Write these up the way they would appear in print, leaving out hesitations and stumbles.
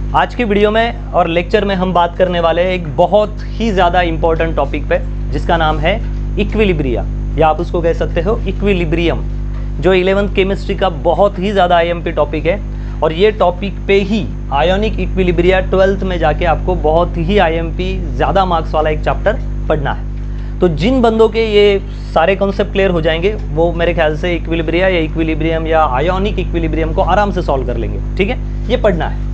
आज की वीडियो में और लेक्चर में हम बात करने वाले हैं एक बहुत ही ज़्यादा इम्पोर्टेंट टॉपिक पे, जिसका नाम है इक्विलिब्रिया, या आप उसको कह सकते हो इक्विलिब्रियम, जो 11th केमिस्ट्री का बहुत ही ज़्यादा आईएमपी टॉपिक है। और ये टॉपिक पे ही आयोनिक इक्विलिब्रिया 12th में जाके आपको बहुत ही आईएमपी ज़्यादा मार्क्स वाला एक चैप्टर पढ़ना है। तो जिन बंदों के ये सारे कॉन्सेप्ट क्लियर हो जाएंगे वो मेरे ख्याल से इक्विलिब्रिया या इक्विलिब्रियम या आयोनिक इक्विलिब्रियम को आराम से सॉल्व कर लेंगे। ठीक है, ये पढ़ना है।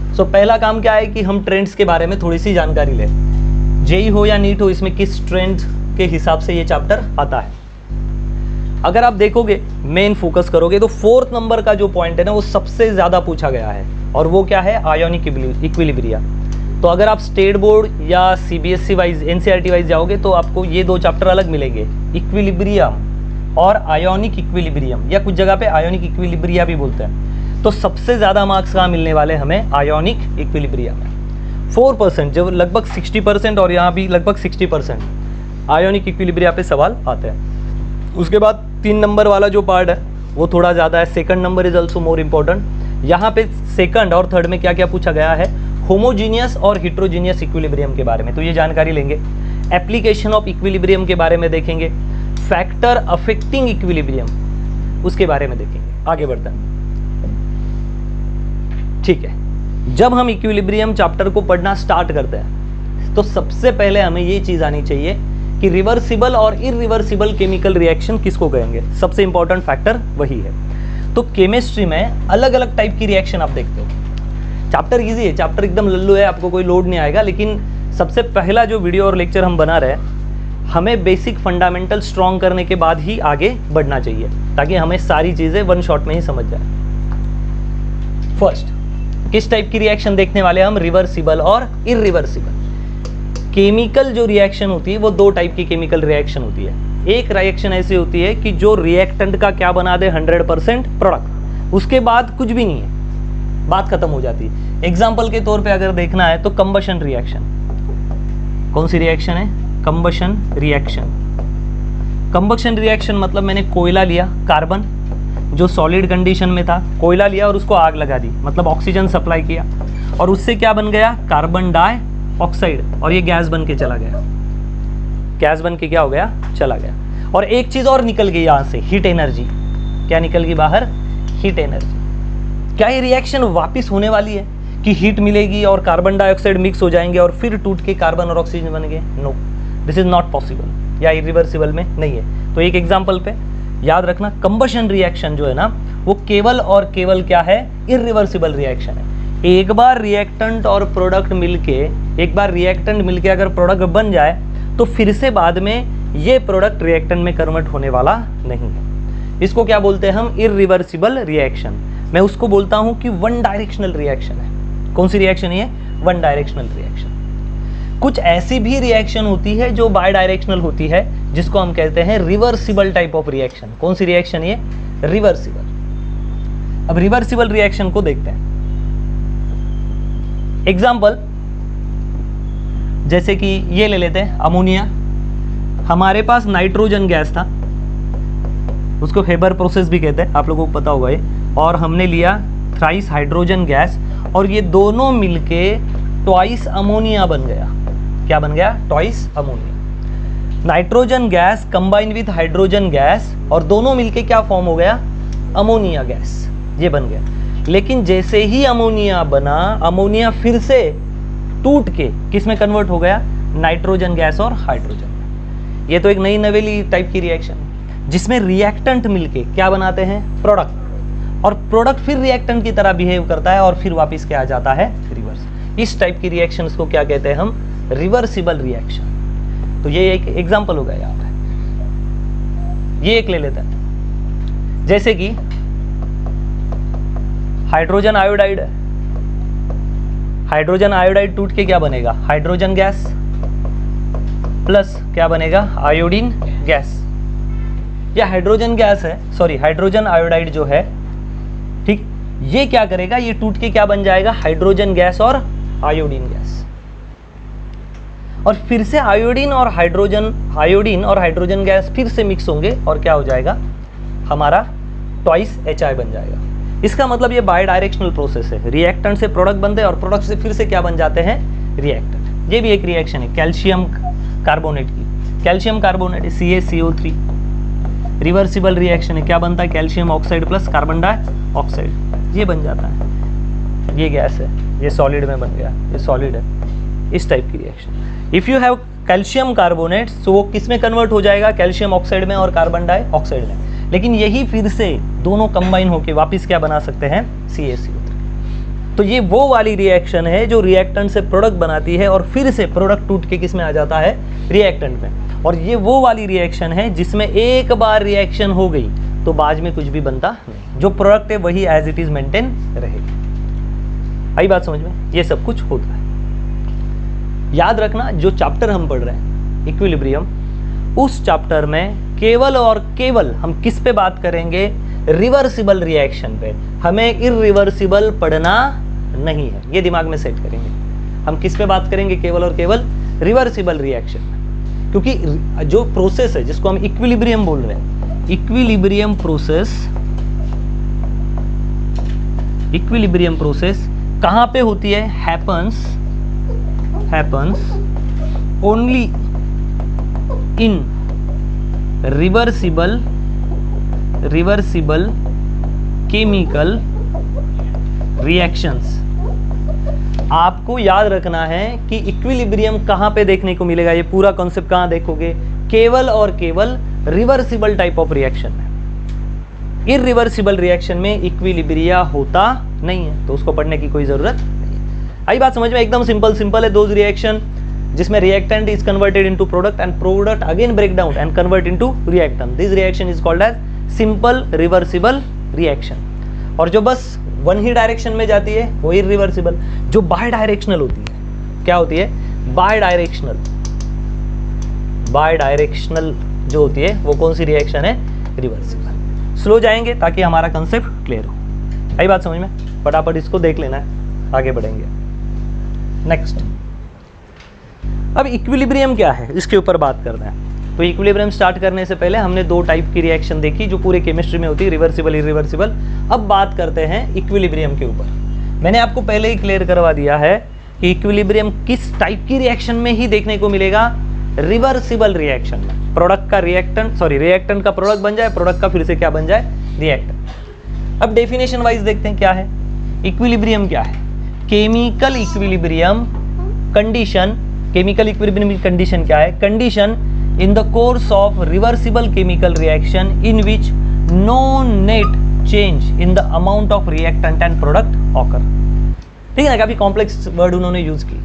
सो पहला काम क्या है कि हम ट्रेंड्स के बारे में थोड़ी सी जानकारी लें। जेई हो या नीट हो, इसमें किस ट्रेंड के हिसाब से ये चैप्टर आता है। अगर आप देखोगे, मेन फोकस करोगे, तो 4th नंबर का जो पॉइंट है ना, वो सबसे ज़्यादा पूछा गया है, और वो क्या है? Ionic equilibria. तो अगर आप स्टेट बोर्ड या सीबीएसई वाइज, एनसीईआरटी वाइज जाओगे तो आपको ये दो चैप्टर अलग मिलेंगे, इक्विलिब्रियम और आयोनिक इक्विलिब्रियम, या कुछ जगह पे आयोनिक इक्विलिब्रिया भी बोलते हैं। तो सबसे ज़्यादा मार्क्स कहाँ मिलने वाले हमें? आयोनिक इक्विलिब्रिया में 4%, जो लगभग 60%, और यहाँ भी लगभग 60% आयोनिक इक्विलिब्रिया पे सवाल आते हैं। उसके बाद 3 नंबर वाला जो पार्ट है वो थोड़ा ज़्यादा है। Second number is also more important. यहाँ पे सेकंड और थर्ड में क्या क्या पूछा गया है? होमोजीनियस और हिट्रोजीनियस इक्विलिब्रियम के बारे में, तो ये जानकारी लेंगे। एप्लीकेशन ऑफ इक्विलिब्रियम के बारे में देखेंगे। फैक्टर अफेक्टिंग इक्विलिब्रियम, उसके बारे में देखेंगे। आगे बढ़ते हैं। ठीक है, जब हम इक्विलिब्रियम चैप्टर को पढ़ना स्टार्ट करते हैं तो सबसे पहले हमें ये चीज आनी चाहिए कि रिवर्सिबल और इरिवर्सिबल केमिकल रिएक्शन किसको कहेंगे। सबसे इंपॉर्टेंट फैक्टर वही है। तो केमिस्ट्री में अलग अलग टाइप की रिएक्शन आप देखते हो। चैप्टर इजी है, चैप्टर एकदम लल्लू है, आपको कोई लोड नहीं आएगा। लेकिन सबसे पहला जो वीडियो और लेक्चर हम बना रहे हैं, हमें बेसिक फंडामेंटल स्ट्रॉन्ग करने के बाद ही आगे बढ़ना चाहिए, ताकि हमें सारी चीज़ें वन शॉट में ही समझ जाए। फर्स्ट, किस टाइप की रिएक्शन देखने वाले हम? रिवर्सिबल और इरिवर्सिबल। केमिकल जो रिएक्शन होती है वो 2 टाइप की केमिकल रिएक्शन होती है। एक रिएक्शन ऐसी होती है कि जो रिएक्टेंट का क्या बना दे? 100% प्रोडक्ट, उसके बाद कुछ भी नहीं है, बात खत्म हो जाती है। एग्जाम्पल के तौर पे अगर देखना है तो कंबशन रिएक्शन। कौन सी रिएक्शन है? Combustion reaction. कंबशन रिएक्शन मतलब मैंने कोयला लिया, कार्बन जो सॉलिड कंडीशन में था, कोयला लिया और उसको आग लगा दी, मतलब ऑक्सीजन सप्लाई किया, और उससे क्या बन गया? कार्बन डाइऑक्साइड, और ये गैस बन के चला गया। गैस बन के क्या हो गया? चला गया। और एक चीज और निकल गई यहाँ से, हीट एनर्जी। क्या निकल गई बाहर? Heat energy. क्या ये रिएक्शन वापिस होने वाली है कि हीट मिलेगी और कार्बन डाइऑक्साइड मिक्स हो जाएंगे और फिर टूट के कार्बन और ऑक्सीजन बन गए? No, this is not possible, या इरिवर्सिबल में नहीं है। तो एक एग्जाम्पल पे याद रखना, कंबशन रिएक्शन जो है ना, वो केवल और केवल क्या है? इरिवर्सिबल रिएक्शन है। एक बार रिएक्टेंट और प्रोडक्ट मिलके अगर प्रोडक्ट बन जाए तो फिर से बाद में ये प्रोडक्ट रिएक्टेंट में कन्वर्ट होने वाला नहीं है। इसको क्या बोलते हैं हम? Irreversible reaction. मैं उसको बोलता हूं कि वन डायरेक्शनल रिएक्शन है। कौन सी रिएक्शन है? One directional reaction. कुछ ऐसी भी रिएक्शन होती है जो बाय डायरेक्शनल होती है, जिसको हम कहते हैं रिवर्सिबल टाइप ऑफ रिएक्शन। कौन सी रिएक्शन ये? रिवर्सिबल। अब रिवर्सिबल रिएक्शन को देखते हैं। एग्जाम्पल जैसे कि ये ले लेते हैं, अमोनिया। हमारे पास नाइट्रोजन गैस था, उसको हेबर प्रोसेस भी कहते हैं, आप लोगों को पता होगा ये। और हमने लिया थ्राइस हाइड्रोजन गैस, और ये दोनों मिलके ट्वाइस अमोनिया बन गया। क्या बन गया? Twice ammonia. Nitrogen gas combine with hydrogen gas, और दोनों मिलके क्या फॉर्म हो गया? अमोनिया गैस, ये बन गया। लेकिन जैसे ही अमोनिया बना, अमोनिया फिर से टूट के किस में कन्वर्ट हो गया? नाइट्रोजन गैस और हाइड्रोजन। ये तो एक नई नवेली टाइप की रिएक्शन, जिसमें रिएक्टेंट मिलके क्या बनाते हैं? प्रोडक्ट, और प्रोडक्ट फिर रिएक्टेंट की तरह बिहेव करता है और फिर वापस क्या आ जाता है? रिवर्स। इस टाइप की रिएक्शंस को क्या कहते हैं हम? Reversible reaction. तो ये एक एग्जांपल हो गया यहाँ पे। ये एक ले लेते हैं, जैसे कि हाइड्रोजन आयोडाइड है। हाइड्रोजन आयोडाइड टूट के क्या बनेगा? हाइड्रोजन गैस प्लस क्या बनेगा? Iodine gas. या हाइड्रोजन गैस है, सॉरी हाइड्रोजन आयोडाइड जो है, ठीक, ये क्या करेगा? ये टूट के क्या बन जाएगा? हाइड्रोजन गैस और आयोडीन गैस। और फिर से आयोडीन और हाइड्रोजन गैस फिर से मिक्स होंगे और क्या हो जाएगा? हमारा ट्वाइस HI बन जाएगा। इसका मतलब ये बाय डायरेक्शनल प्रोसेस है, रिएक्टेंट से प्रोडक्ट बनते हैं और प्रोडक्ट से फिर से क्या बन जाते हैं, रिएक्टेंट। ये भी एक रिएक्शन है कैल्शियम कार्बोनेट की, calcium carbonate CaCO3, reversible reaction है, क्या बनता है, calcium oxide plus carbon dioxide, ये बन जाता है, ये गैस है, ये सॉलिड में बन गया, ये सॉलिड है, इस टाइप की reaction. If you have calcium carbonate तो वो किस में कन्वर्ट हो जाएगा, कैल्शियम ऑक्साइड में और कार्बन डाइऑक्साइड में, लेकिन यही फिर से दोनों कंबाइन होकर वापस क्या बना सकते हैं, CaCO3। तो ये वो वाली रिएक्शन है जो रिएक्टेंट से प्रोडक्ट बनाती है और फिर से प्रोडक्ट टूट के किस में आ जाता है, रिएक्टेंट में। और ये वो वाली रिएक्शन है जिसमें एक बार रिएक्शन हो गई तो बाद में कुछ भी बनता नहीं, जो प्रोडक्ट है वही एज इट इज मेंटेन रहेगी। आई बात समझ में, ये सब कुछ होता है। याद रखना जो चैप्टर हम पढ़ रहे हैं इक्विलिब्रियम, उस चैप्टर में केवल और केवल हम किस पे बात करेंगे, रिवर्सिबल रिएक्शन पे। हमें इरिवर्सिबल पढ़ना नहीं है, ये दिमाग में सेट करेंगे। हम किस पे बात करेंगे, केवल और केवल रिवर्सिबल रिएक्शन में, क्योंकि जो प्रोसेस है जिसको हम इक्विलिब्रियम बोल रहे हैं, इक्विलिब्रियम प्रोसेस कहां पे होती है, happens only in reversible chemical reactions. आपको याद रखना है कि इक्विलिब्रियम कहां पे देखने को मिलेगा, ये पूरा कॉन्सेप्ट कहां देखोगे, केवल और केवल रिवर्सिबल टाइप ऑफ रिएक्शन में। इरिवर्सिबल रिएक्शन में इक्विलिब्रिया होता नहीं है, तो उसको पढ़ने की कोई जरूरत नहीं है। आई बात समझ में, एकदम सिंपल है। दोज रिएक्शन जिसमें reactant is converted into product and product again break down and convert into reactant, this reaction is called as simple reversible reaction. और जो बस वन ही डायरेक्शन में जाती है वो इरिवर्सिबल। जो बाय डायरेक्शनल होती है, क्या होती है, बाय डायरेक्शनल जो होती है वो कौन सी रिएक्शन है, रिवर्सिबल। स्लो जाएंगे ताकि हमारा कंसेप्ट क्लियर हो। आई बात समझ में, फटाफट इसको देख लेना है, आगे बढ़ेंगे। नेक्स्ट, अब इक्विलिब्रियम क्या है इसके ऊपर बात करना है। तो इक्विलिब्रियम स्टार्ट करने से पहले हमने दो टाइप की रिएक्शन देखी जो पूरे केमिस्ट्री में होती है, रिवर्सिबल इरिवर्सिबल। अब बात करते हैं इक्विलिब्रियम के ऊपर। मैंने आपको पहले ही क्लियर करवा दिया है कि इक्विलिब्रियम किस टाइप की रिएक्शन में ही देखने को मिलेगा, रिवर्सिबल रिएक्शन में। प्रोडक्ट का रिएक्टेंट का प्रोडक्ट बन जाए, प्रोडक्ट का फिर से क्या बन जाए, रिएक्टेंट। अब डेफिनेशन वाइज देखते हैं क्या है इक्विलिब्रियम। क्या है, chemical equilibrium condition. Chemical equilibrium की कंडीशन क्या है, condition in the course of reversible chemical reaction in which no net change in the amount of reactant and product occur। ठीक है ना, काफी कॉम्प्लेक्स वर्ड उन्होंने यूज की।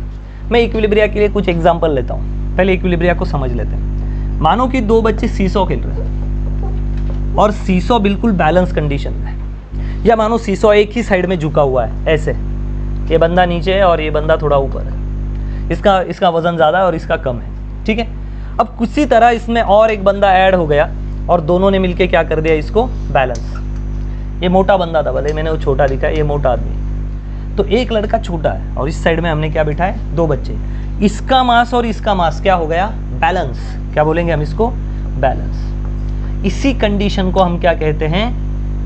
मैं इक्विलिब्रिया के लिए कुछ एग्जांपल लेता हूँ, पहले इक्विलिब्रिया को समझ लेते हैं। मानो कि दो बच्चे सीसॉ खेल रहे हैं और सीसॉ बिल्कुल बैलेंस कंडीशन में है, या मानो सीसॉ एक ही साइड में झुका हुआ है, ऐसे ये बंदा नीचे है और ये बंदा थोड़ा ऊपर है, इसका वजन ज्यादा है और इसका कम है। ठीक है, अब किसी तरह इसमें और एक बंदा ऐड हो गया और दोनों ने मिलके क्या कर दिया, इसको बैलेंस। ये मोटा बंदा था, भले मैंने वो छोटा दिखा है, ये मोटा आदमी। तो एक लड़का छोटा है और इस साइड में हमने क्या बिठाए, दो बच्चे। इसका मास और इसका मास क्या हो गया, बैलेंस। क्या बोलेंगे हम इसको, बैलेंस। इसी कंडीशन को हम क्या कहते हैं,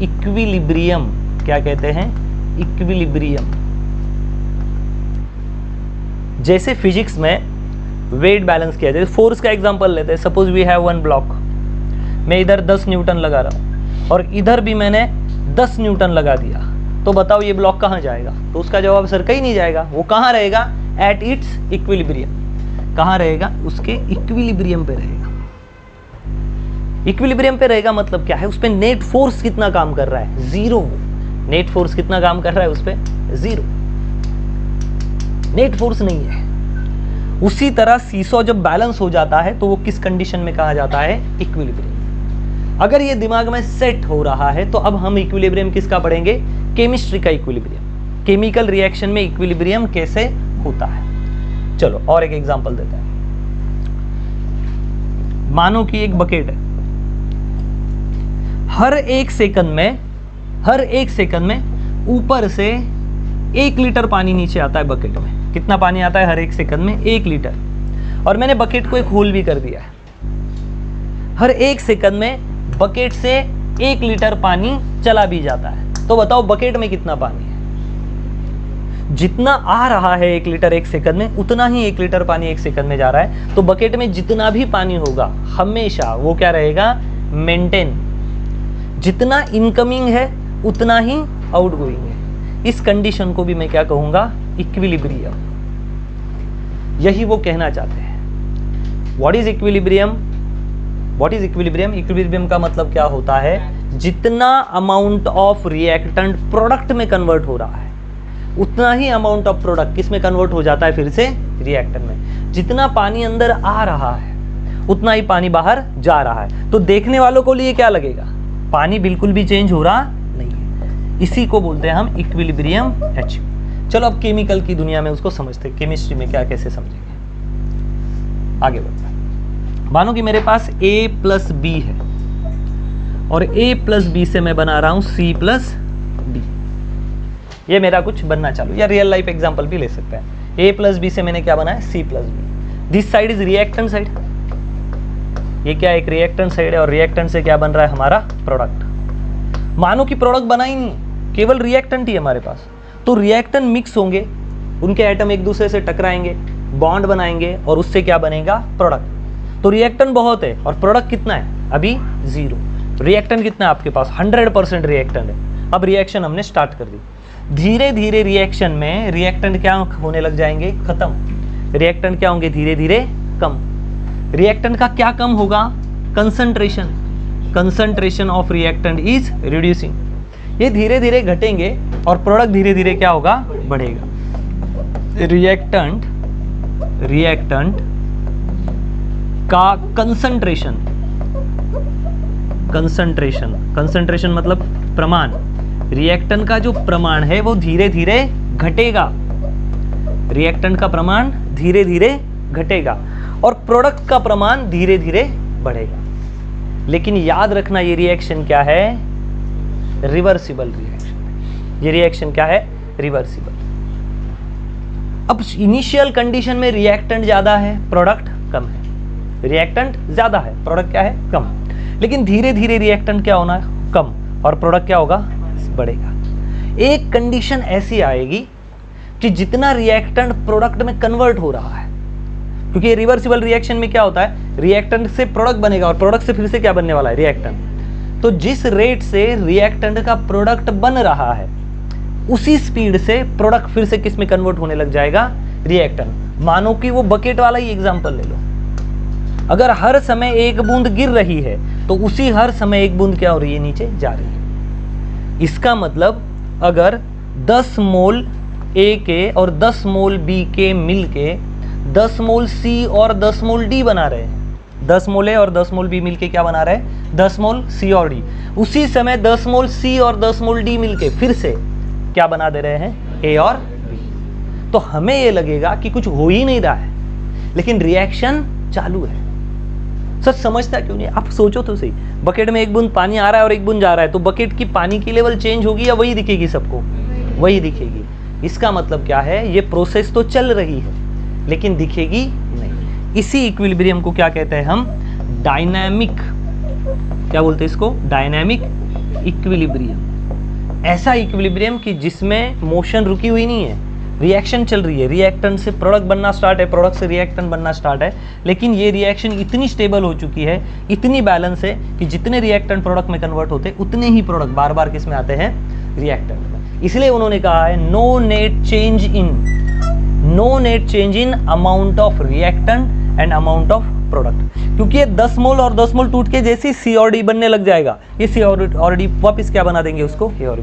इक्विलिब्रियम। क्या कहते हैं, इक्विलिब्रियम। जैसे फिजिक्स में वेट बैलेंस किया जाए, फोर्स का एग्जांपल लेते हैं। Suppose we have one block, मैं इधर 10 न्यूटन लगा रहा हूँ और इधर भी मैंने 10 न्यूटन लगा दिया, तो बताओ ये ब्लॉक कहाँ जाएगा। तो उसका जवाब सर कहीं नहीं जाएगा, वो कहाँ रहेगा, एट इट्स इक्विलिब्रियम। कहाँ रहेगा, उसके इक्विलिब्रियम पे रहेगा। इक्विलिब्रियम पे रहेगा मतलब क्या है, उस पर नेट फोर्स कितना काम कर रहा है, जीरो। नेट फोर्स कितना काम कर रहा है उस पर, जीरो। नेट फोर्स नहीं है। उसी तरह सीसॉ जब बैलेंस हो जाता है तो वो किस कंडीशन में कहा जाता है, इक्विलिब्रियम। अगर ये दिमाग में सेट हो रहा है तो अब हम इक्विलिब्रियम किसका पढ़ेंगे, केमिस्ट्री का इक्विलिब्रियम। केमिकल रिएक्शन में इक्विलिब्रियम कैसे होता है। चलो और एक एग्जांपल देते हैं। मानो कि एक बकेट है, हर एक सेकंड में ऊपर से 1 लीटर पानी नीचे आता है बकेट में। कितना पानी आता है हर एक सेकंड में, 1 लीटर। और मैंने बकेट को एक होल भी कर दिया है। हर एक सेकंड में बकेट से 1 लीटर पानी चला भी जाता है। तो बताओ बकेट में कितना पानी है? जितना आ रहा है 1 लीटर 1 सेकंड में, उतना ही 1 लीटर पानी 1 सेकंड में जा रहा है। तो बकेट में जितना भी पानी होगा हमेशा वो क्या रहेगा? मेंटेन। जितना इनकमिंग है उतना ही आउटगोइंग है। इस कंडीशन को भी मैं क्या कहूंगा? इक्विलिब्रियम। यही वो कहना चाहते हैं। What is equilibrium? What is equilibrium? Equilibrium का मतलब क्या होता है? जितना अमाउंट ऑफ रिएक्टेंट प्रोडक्ट में कन्वर्ट हो रहा है उतना ही अमाउंट ऑफ प्रोडक्ट किस में कन्वर्ट हो जाता है? फिर से रिएक्टेंट में। जितना पानी अंदर आ रहा है उतना ही पानी बाहर जा रहा है। तो देखने वालों को लिए क्या लगेगा? पानी बिल्कुल भी चेंज हो रहा नहीं है। इसी को बोलते हैं हम इक्विलिब्रियम एच। चलो अब केमिकल की दुनिया में उसको समझते हैं, केमिस्ट्री में क्या कैसे समझेंगे। आगे बढ़ते हैं। मानो कि मेरे पास A प्लस बी है और A प्लस बी से मैं बना रहा हूं C प्लस डी। ये मेरा कुछ बनना चालू, या रियल लाइफ एग्जांपल भी ले सकते हैं। A प्लस बी से मैंने क्या बनाया? C plus B. This side is reactant side. ये क्या? एक रिएक्टेंट साइड है और रिएक्टेंट से क्या बन रहा है? हमारा प्रोडक्ट। मानो कि प्रोडक्ट बना ही नहीं, केवल रिएक्टेंट ही हमारे पास। तो रिएक्टेंट मिक्स होंगे, उनके एटम एक दूसरे से टकराएंगे, बॉन्ड बनाएंगे और उससे क्या बनेगा? प्रोडक्ट। तो रिएक्टेंट बहुत है और प्रोडक्ट कितना है? अभी 0। रिएक्टेंट कितना है आपके पास? 100% रिएक्टेंट है। अब रिएक्शन हमने स्टार्ट कर दी। धीरे धीरे रिएक्शन में रिएक्टेंट क्या होने लग जाएंगे? खत्म। रिएक्टेंट क्या होंगे? धीरे धीरे कम। रिएक्टेंट का क्या कम होगा? Concentration. Concentration of reactant is reducing. ये धीरे धीरे घटेंगे और प्रोडक्ट धीरे धीरे क्या होगा? बढ़ेगा। रिएक्टेंट का कंसंट्रेशन, कंसंट्रेशन मतलब प्रमाण। रिएक्टेंट का जो प्रमाण है वो धीरे धीरे घटेगा। रिएक्टेंट का प्रमाण धीरे धीरे घटेगा और प्रोडक्ट का प्रमाण धीरे धीरे बढ़ेगा। लेकिन याद रखना ये रिएक्शन क्या है? Reversible reaction. ये रिएक्शन क्या है? रिवर्सिबल। अब इनिशियल कंडीशन में रिएक्टेंट ज्यादा है, प्रोडक्ट कम है। रिएक्टेंट ज्यादा है, प्रोडक्ट क्या है? कम। लेकिन धीरे धीरे रिएक्टेंट क्या होना है? कम, और प्रोडक्ट क्या होगा? बढ़ेगा। एक कंडीशन ऐसी आएगी कि जितना रिएक्टेंट प्रोडक्ट में कन्वर्ट हो रहा है, क्योंकि रिवर्सिबल रिएक्शन में क्या होता है? रिएक्टेंट से प्रोडक्ट बनेगा और प्रोडक्ट से फिर से क्या बनने वाला है? रिएक्टेंट। तो जिस रेट से रिएक्टेंट का प्रोडक्ट बन रहा है उसी स्पीड से प्रोडक्ट फिर से किस में कन्वर्ट होने लग जाएगा? रिएक्टेंट। मानो कि वो बकेट वाला ही एग्जांपल ले लो। अगर हर समय एक बूंद गिर रही है तो उसी हर समय एक बूंद क्या हो रही है? नीचे जा रही है। इसका मतलब अगर 10 मोल A के और 10 मोल B के मिलके 10 मोल C और 10 मोल D बना रहे हैं। 10 मोल A और 10 मोल B मिलके क्या बना रहे हैं? 10 मोल C और D। उसी समय 10 मोल C और 10 मोल D मिलके फिर से क्या बना दे रहे हैं? A और B। तो हमें ये लगेगा कि कुछ हो ही नहीं रहा है, लेकिन रिएक्शन चालू है। सर समझता क्यों नहीं? आप सोचो तो सही, बकेट में एक बूंद पानी आ रहा है और एक बूंद जा रहा है, तो बकेट की पानी की लेवल चेंज होगी या वही दिखेगी? सबको वही दिखेगी। इसका मतलब क्या है? ये प्रोसेस तो चल रही है लेकिन दिखेगी नहीं। इसी इक्विलिब्रियम को क्या कहते हैं हम? डायनामिक। क्या बोलते हैं इसको? Dynamic equilibrium. ऐसा इक्विलिब्रियम कि जिसमें मोशन रुकी हुई नहीं है, रिएक्शन चल रही है। रिएक्टेंट से प्रोडक्ट बनना स्टार्ट है, प्रोडक्ट से रिएक्टेंट बनना स्टार्ट है, लेकिन ये रिएक्शन इतनी स्टेबल हो चुकी है, इतनी बैलेंस है कि जितने रिएक्टेंट प्रोडक्ट में कन्वर्ट होते हैं उतने ही प्रोडक्ट बार बार किस में आते हैं? रिएक्टेंट में। इसलिए उन्होंने कहा है no net change in amount of reactant and amount of product. क्योंकि ये 10 मोल और 10 मोल टूट के जैसे C और D बनने लग जाएगा, ये C और D वापस क्या बना देंगे? उसको A और B।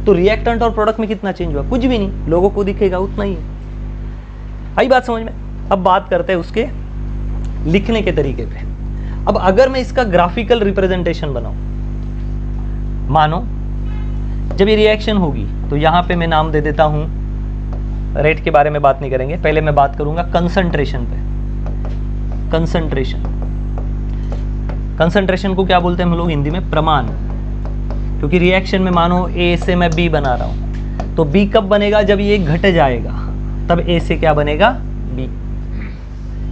तो रिएक्टेंट और प्रोडक्ट में कितना चेंज हुआ? कुछ भी नहीं, लोगों को दिखेगा उतना ही है। आई बात समझ में? अब बात करते हैं उसके लिखने के तरीके पे। अब अगर मैं इसका ग्राफिकल रिप्रेजेंटेशन बनाऊं, मानो जब ये रिएक्शन होगी तो यहां पे मैं नाम दे देता हूं, रेट के बारे में बात नहीं करेंगे, पहले मैं बात करूंगा कंसंट्रेशन पे। कंसंट्रेशन को क्या बोलते हैं हम लोग हिंदी में? प्रमाण। क्योंकि रिएक्शन में मानो A से मैं B बना रहा हूं, तो B कब बनेगा? जब ये घट जाएगा, तब A से क्या बनेगा? B।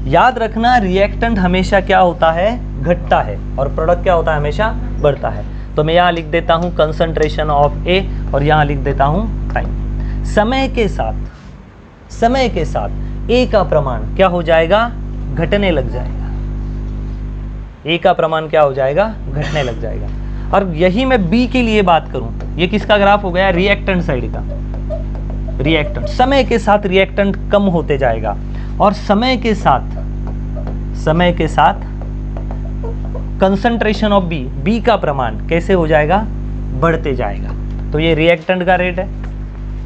याद रखना रिएक्टेंट हमेशा क्या होता है? घटता है, और प्रोडक्ट क्या होता है? हमेशा बढ़ता है। तो मैं यहाँ लिख देता हूँ कंसंट्रेशन ऑफ A और यहाँ लिख देता हूँ टाइम। समय के साथ ए का प्रमाण क्या हो जाएगा, घटने लग जाएगा। ए का प्रमाण क्या हो जाएगा, घटने लग जाएगा। और यही मैं बी के लिए बात करूं, ये किसका ग्राफ हो गया, रिएक्टेंट साइड का। रिएक्टेंट समय के साथ रिएक्टेंट कम होते जाएगा और समय के साथ कंसंट्रेशन ऑफ बी का प्रमाण कैसे हो जाएगा, बढ़ते जाएगा। तो ये रिएक्टेंट का रेट है,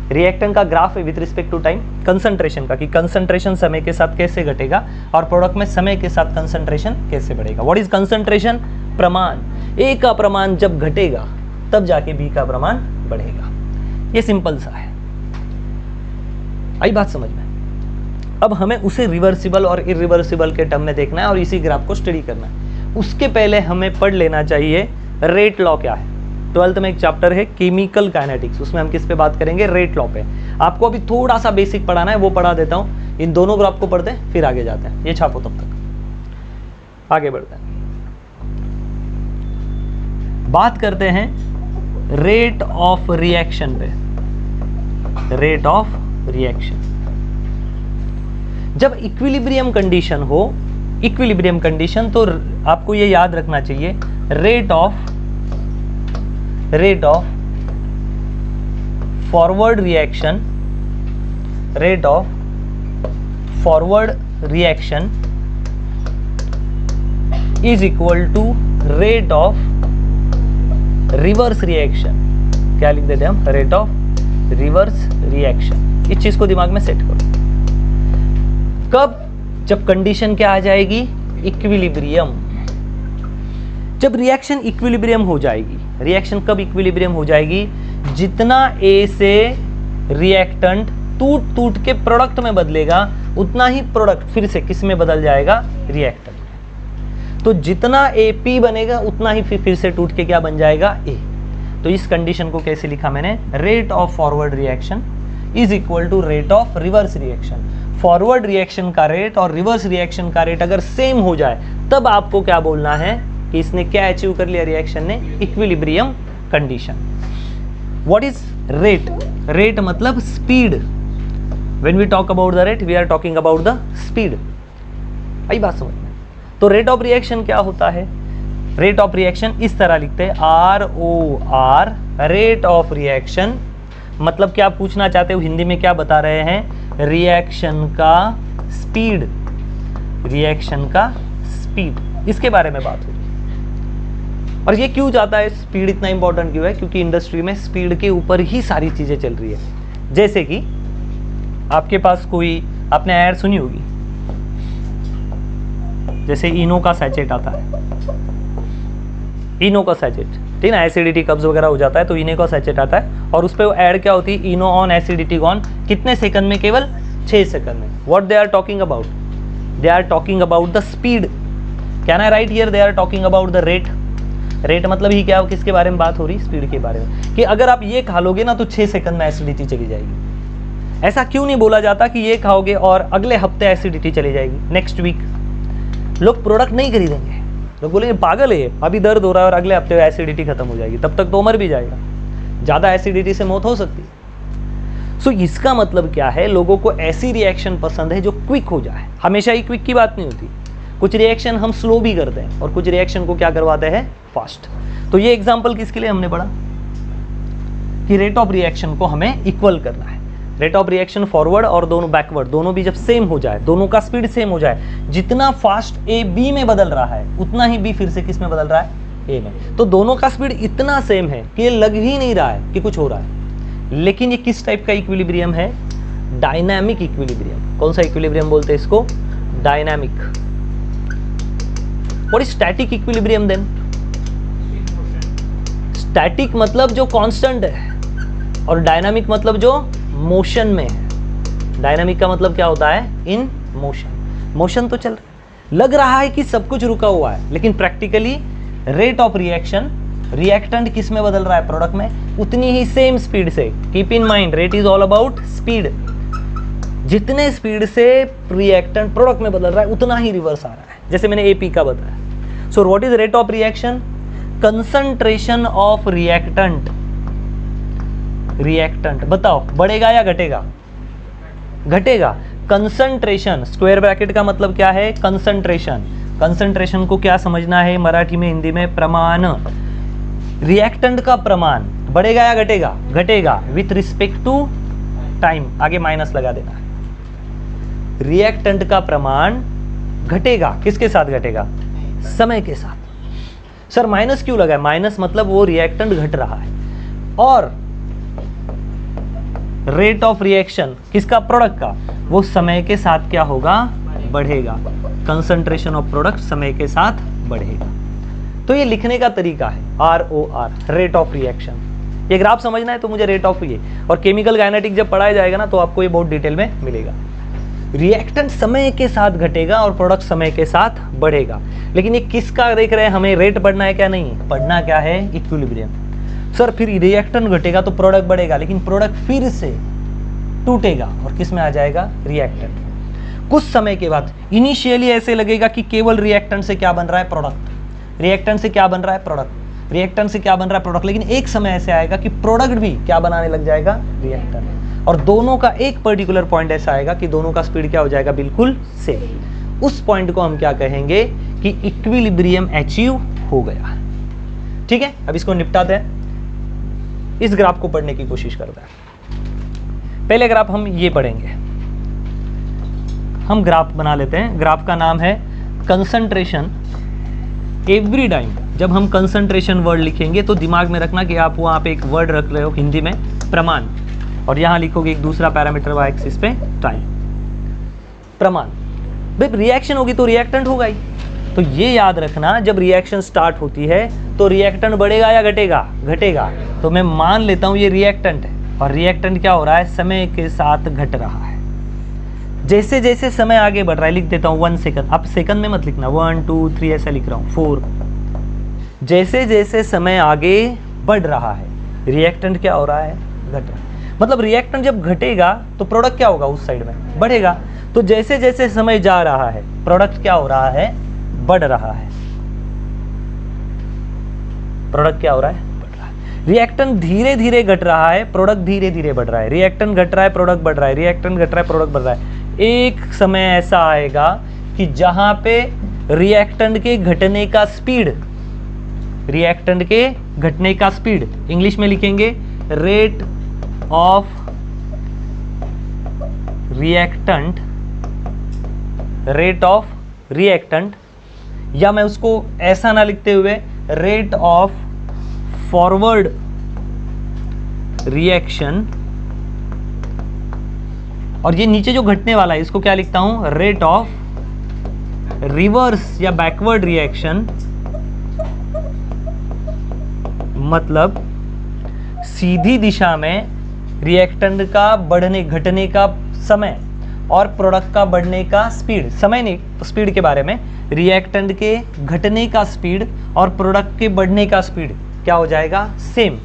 रिएक्टेंट का ग्राफ है with respect to time, concentration का, कि कंसंट्रेशन समय के साथ कैसे घटेगा और प्रोडक्ट में समय के साथ कंसंट्रेशन कैसे बढ़ेगा। व्हाट इज कंसंट्रेशन, प्रमाण। ए का प्रमाण जब घटेगा तब जाके बी का प्रमाण बढ़ेगा। ये सिंपल सा है, आई बात समझ में। अब हमें उसे रिवर्सिबल और इरिवर्सिबल के टर्म में देखना है और इसी ग्राफ को स्टडी करना है। उसके पहले हमें पढ़ लेना चाहिए रेट लॉ क्या है। 12th में एक चैप्टर है केमिकल काइनेटिक्स, उसमें हम किस पे बात करेंगे, रेट लॉ पे। आपको अभी थोड़ा सा बेसिक पढ़ाना है, वो पढ़ा देता हूँ। इन दोनों ग्राफ को पढ़ते हैं फिर आगे जाते हैं। ये छापो, तब तक आगे बढ़ते हैं। बात करते हैं रेट ऑफ रिएक्शन पे। रेट ऑफ रिएक्शन, जब इक्विलिब्रियम कंडीशन हो, इक्विलिब्रियम कंडीशन, तो आपको ये याद रखना चाहिए rate of forward reaction, rate of forward reaction is equal to rate of reverse reaction. क्या लिख देते हैं हम, रेट ऑफ रिवर्स रिएक्शन। इस चीज को दिमाग में सेट करो। कब, जब कंडीशन क्या आ जाएगी, इक्विलिब्रियम। जब रिएक्शन इक्विलिब्रियम हो जाएगी, रिएक्शन कब इक्विलिब्रियम हो जाएगी, जितना ए से रिएक्टेंट टूट के प्रोडक्ट में बदलेगा उतना ही प्रोडक्ट फिर से किस में बदल जाएगा, रिएक्टेंट में। तो जितना ए पी बनेगा उतना ही फिर से टूट के क्या बन जाएगा, ए। तो इस कंडीशन को कैसे लिखा मैंने, rate of forward reaction is equal to rate of reverse reaction. Forward reaction का रेट और रिवर्स रिएक्शन का रेट अगर सेम हो जाए तब आपको क्या बोलना है कि इसने क्या अचीव कर लिया, रिएक्शन ने equilibrium condition. What is rate, rate मतलब speed. When we talk about the rate we are talking about the speed. आई बात समझ में। तो रेट ऑफ रिएक्शन क्या होता है, रेट ऑफ रिएक्शन इस तरह लिखते हैं ROR, रेट ऑफ रिएक्शन। मतलब क्या पूछना चाहते हो, हिंदी में क्या बता रहे हैं, रिएक्शन का स्पीड, रिएक्शन का स्पीड, इसके बारे में बात हो रही है। और ये क्यों जाता है, स्पीड इतना इंपॉर्टेंट क्यों है, क्योंकि इंडस्ट्री में स्पीड के ऊपर ही सारी चीजें चल रही है। जैसे कि आपके पास कोई, आपने ऐड सुनी होगी, जैसे इनो का सैचेट आता है, इनो का सैचेट, ठीक है, एसिडिटी कब्ज वगैरह हो जाता है तो इनो का सैचेट आता है और उस पर वो ऐड क्या होती है, इनो ऑन एसिडिटी गॉन, कितने सेकंड में, केवल 6 सेकंड में। What they are talking about, they are talking about the speed. Can I write here, they are talking about the rate. Rate मतलब ही क्या, किसके बारे में बात हो रही, स्पीड के बारे में, कि अगर आप ये खा लोगे ना तो 6 सेकंड में एसिडिटी चली जाएगी। ऐसा क्यों नहीं बोला जाता कि ये खाओगे और अगले हफ्ते एसिडिटी चली जाएगी, नेक्स्ट वीक। लोग प्रोडक्ट नहीं खरीदेंगे, लोग बोलेंगे पागल है, अभी दर्द हो रहा है और अगले हफ्ते एसिडिटी खत्म हो जाएगी, तब तक तो मर भी जाएगा, ज़्यादा एसिडिटी से मौत हो सकती है। सो इसका मतलब क्या है, लोगों को ऐसी रिएक्शन पसंद है जो क्विक हो जाए। हमेशा ही क्विक की बात नहीं होती, कुछ रिएक्शन हम स्लो भी करते हैं और कुछ रिएक्शन को क्या करवाते हैं, फास्ट। तो ये एग्जाम्पल किसके लिए हमने पढ़ा कि रेट ऑफ रिएक्शन को हमें इक्वल करना है। रेट ऑफ रिएक्शन फॉरवर्ड और दोनों बैकवर्ड, दोनों भी जब सेम हो जाए, दोनों का स्पीड सेम हो जाए, जितना फास्ट ए बी में बदल रहा है उतना ही बी फिर से किस में बदल रहा है, ए में। तो दोनों का स्पीड इतना सेम है कि ये लग ही नहीं रहा है कि कुछ हो रहा है। लेकिन ये किस टाइप का इक्विलिब्रियम है, डायनामिक इक्विलिब्रियम। कौन सा इक्विलिब्रियम बोलते हैं इसको, dynamic. What is static equilibrium then, static मतलब जो कांस्टेंट है और डायनामिक मतलब जो मोशन में है। डायनामिक का मतलब क्या होता है, इन मोशन, मोशन तो चल रहा है, लग रहा है कि सब कुछ रुका हुआ है, लेकिन practically rate of reaction, reactant किस में बदल रहा है, प्रोडक्ट में, उतनी ही सेम स्पीड से। Keep in mind, rate is all about speed. जितने स्पीड से रिएक्टेंट प्रोडक्ट में बदल रहा है उतना ही रिवर्स आ रहा है, जैसे मैंने एपी का बताया। So what is rate of reaction, concentration of reactant reactant, बताओ बढ़ेगा या घटेगा? घटेगा। कंसंट्रेशन, स्क्वायर ब्रैकेट का मतलब क्या है? कंसंट्रेशन। कंसंट्रेशन को क्या समझना है मराठी में, हिंदी में? प्रमाण। रिएक्टेंट का प्रमाण बढ़ेगा या घटेगा? घटेगा विथ रिस्पेक्ट टू टाइम, आगे माइनस लगा देना है। रिएक्टेंट का प्रमाण घटेगा, किसके साथ घटेगा? समय के साथ। सर माइनस क्यों लगा है? माइनस मतलब वो रिएक्टेंट घट रहा है। और रेट ऑफ रिएक्शन किसका? प्रोडक्ट का, वो समय के साथ क्या होगा? बढ़ेगा। कंसंट्रेशन ऑफ प्रोडक्ट समय के साथ बढ़ेगा। तो ये लिखने का तरीका है, ROR, रेट ऑफ रिएक्शन। ये ग्राफ समझना है तो मुझे रेट ऑफ ये, और केमिकल काइनेटिक जब पढ़ाया जाएगा ना तो आपको ये बहुत डिटेल में मिलेगा। रिएक्टेंट समय के साथ घटेगा और प्रोडक्ट समय के साथ बढ़ेगा। लेकिन ये किसका देख रहे हैं हमें? रेट बढ़ना है क्या? नहीं, बढ़ना क्या है? इक्विलिब्रियम। सर फिर रिएक्टेंट घटेगा तो प्रोडक्ट बढ़ेगा, लेकिन प्रोडक्ट फिर से टूटेगा और किस में आ जाएगा? रिएक्टेंट। कुछ समय के बाद इनिशियली ऐसे लगेगा कि केवल रिएक्टेंट से क्या बन रहा है? प्रोडक्ट। रिएक्टेंट से क्या बन रहा है? प्रोडक्ट। रिएक्टेंट से क्या बन रहा है? प्रोडक्ट। लेकिन एक समय ऐसे आएगा कि प्रोडक्ट भी क्या बनाने लग जाएगा? रिएक्टेंट। और दोनों का एक पर्टिकुलर पॉइंट ऐसा आएगा कि दोनों का स्पीड क्या हो जाएगा? बिल्कुल सेम। उस पॉइंट को हम क्या कहेंगे? कि इक्विलिब्रियम अचीव हो गया। ठीक है, अब इसको निपटाते हैं। इस ग्राफ को पढ़ने की कोशिश करते हैं। पहले ग्राफ हम ये पढ़ेंगे, हम ग्राफ बना लेते हैं। ग्राफ का नाम है कंसंट्रेशन। एवरी टाइम जब हम कंसंट्रेशन वर्ड लिखेंगे तो दिमाग में रखना कि आप वहां पे एक वर्ड रख रहे हो हिंदी में प्रमाण, और यहां लिखोगे एक दूसरा पैरामीटर वाई एक्सिस पे टाइम। प्रमाण भाई रिएक्शन होगी तो रिएक्टेंट होगा ही, तो ये याद रखना जब रिएक्शन स्टार्ट होती है तो रिएक्टेंट बढ़ेगा या घटेगा? घटेगा। तो मैं मान लेता हूं ये रिएक्टेंट है, और रिएक्टेंट क्या हो रहा है? समय के साथ घट रहा है। जैसे जैसे समय आगे बढ़ रहा है, लिख देता हूं 1 सेकंड, आप सेकंड में मत लिखना, 1 2 3 ऐसा लिख रहा हूं, 4। जैसे जैसे समय आगे बढ़ रहा है रिएक्टेंट क्या हो रहा है? घट रहा है। मतलब रिएक्टेंट जब घटेगा तो प्रोडक्ट क्या होगा? उस साइड में बढ़ेगा। तो जैसे जैसे समय जा रहा है प्रोडक्ट क्या हो रहा है? बढ़ रहा है। प्रोडक्ट क्या हो रहा है? बढ़ रहा है। रिएक्टेंट धीरे धीरे घट रहा है, प्रोडक्ट धीरे धीरे बढ़ रहा है। रिएक्टेंट घट रहा है, प्रोडक्ट बढ़ रहा है। रिएक्टेंट घट रहा है, प्रोडक्ट बढ़ रहा है। एक समय ऐसा आएगा कि जहां पे रिएक्टेंट के घटने का स्पीड, रिएक्टेंट के घटने का स्पीड इंग्लिश में लिखेंगे rate of reactant, rate of reactant, या मैं उसको ऐसा ना लिखते हुए रेट ऑफ फॉरवर्ड रिएक्शन, और ये नीचे जो घटने वाला है इसको क्या लिखता हूं? रेट ऑफ रिवर्स या बैकवर्ड रिएक्शन। मतलब सीधी दिशा में रिएक्टेंट का बढ़ने घटने का समय और प्रोडक्ट का बढ़ने का स्पीड, समय नहीं स्पीड के बारे में, रिएक्टेंट के घटने का स्पीड और प्रोडक्ट के बढ़ने का स्पीड क्या हो जाएगा? सेम।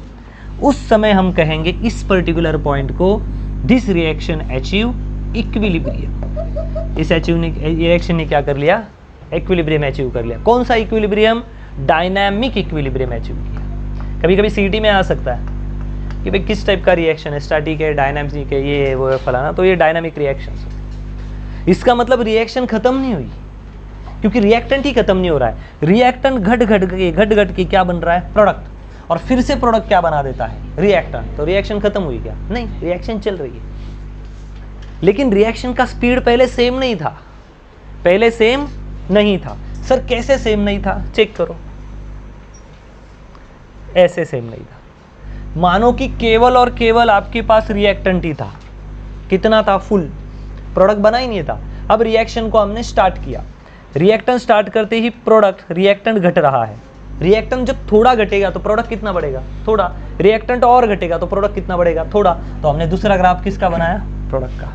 उस समय हम कहेंगे इस पर्टिकुलर पॉइंट को दिस रिएक्शन अचीव इक्विलिब्रियम। इस रिएक्शन ने क्या कर लिया? इक्विलिब्रियम अचीव कर लिया। कौन सा इक्विलिब्रियम? डायनामिक इक्विलिब्रियम अचीव किया। कभी कभी सीटी में आ सकता है कि भाई किस टाइप का रिएक्शन है, स्टैटिक है, डायनामिक है, ये वो है फलाना, तो ये डायनामिक रिएक्शन। इसका मतलब रिएक्शन खत्म नहीं हुई, क्योंकि रिएक्टेंट ही खत्म नहीं हो रहा है। रिएक्टेंट घट घट के क्या बन रहा है? प्रोडक्ट, और फिर से प्रोडक्ट क्या बना देता है? रिएक्टेंट। तो रिएक्शन खत्म हुई क्या? नहीं, रिएक्शन चल रही है। लेकिन रिएक्शन का स्पीड पहले सेम नहीं था, पहले सेम नहीं था। सर कैसे सेम नहीं था? चेक करो, ऐसे सेम नहीं था। मानो कि केवल और केवल आपके पास रिएक्टेंट ही था। कितना था? फुल। प्रोडक्ट बना ही नहीं था। अब रिएक्शन को हमने स्टार्ट किया, रिएक्टेंट स्टार्ट करते ही प्रोडक्ट रिएक्टेंट घट रहा है। रिएक्टेंट जब थोड़ा घटेगा तो प्रोडक्ट कितना बढ़ेगा? थोड़ा। रिएक्टेंट और घटेगा तो प्रोडक्ट कितना बढ़ेगा? थोड़ा। तो हमने दूसरा ग्राफ किसका बनाया? प्रोडक्ट का।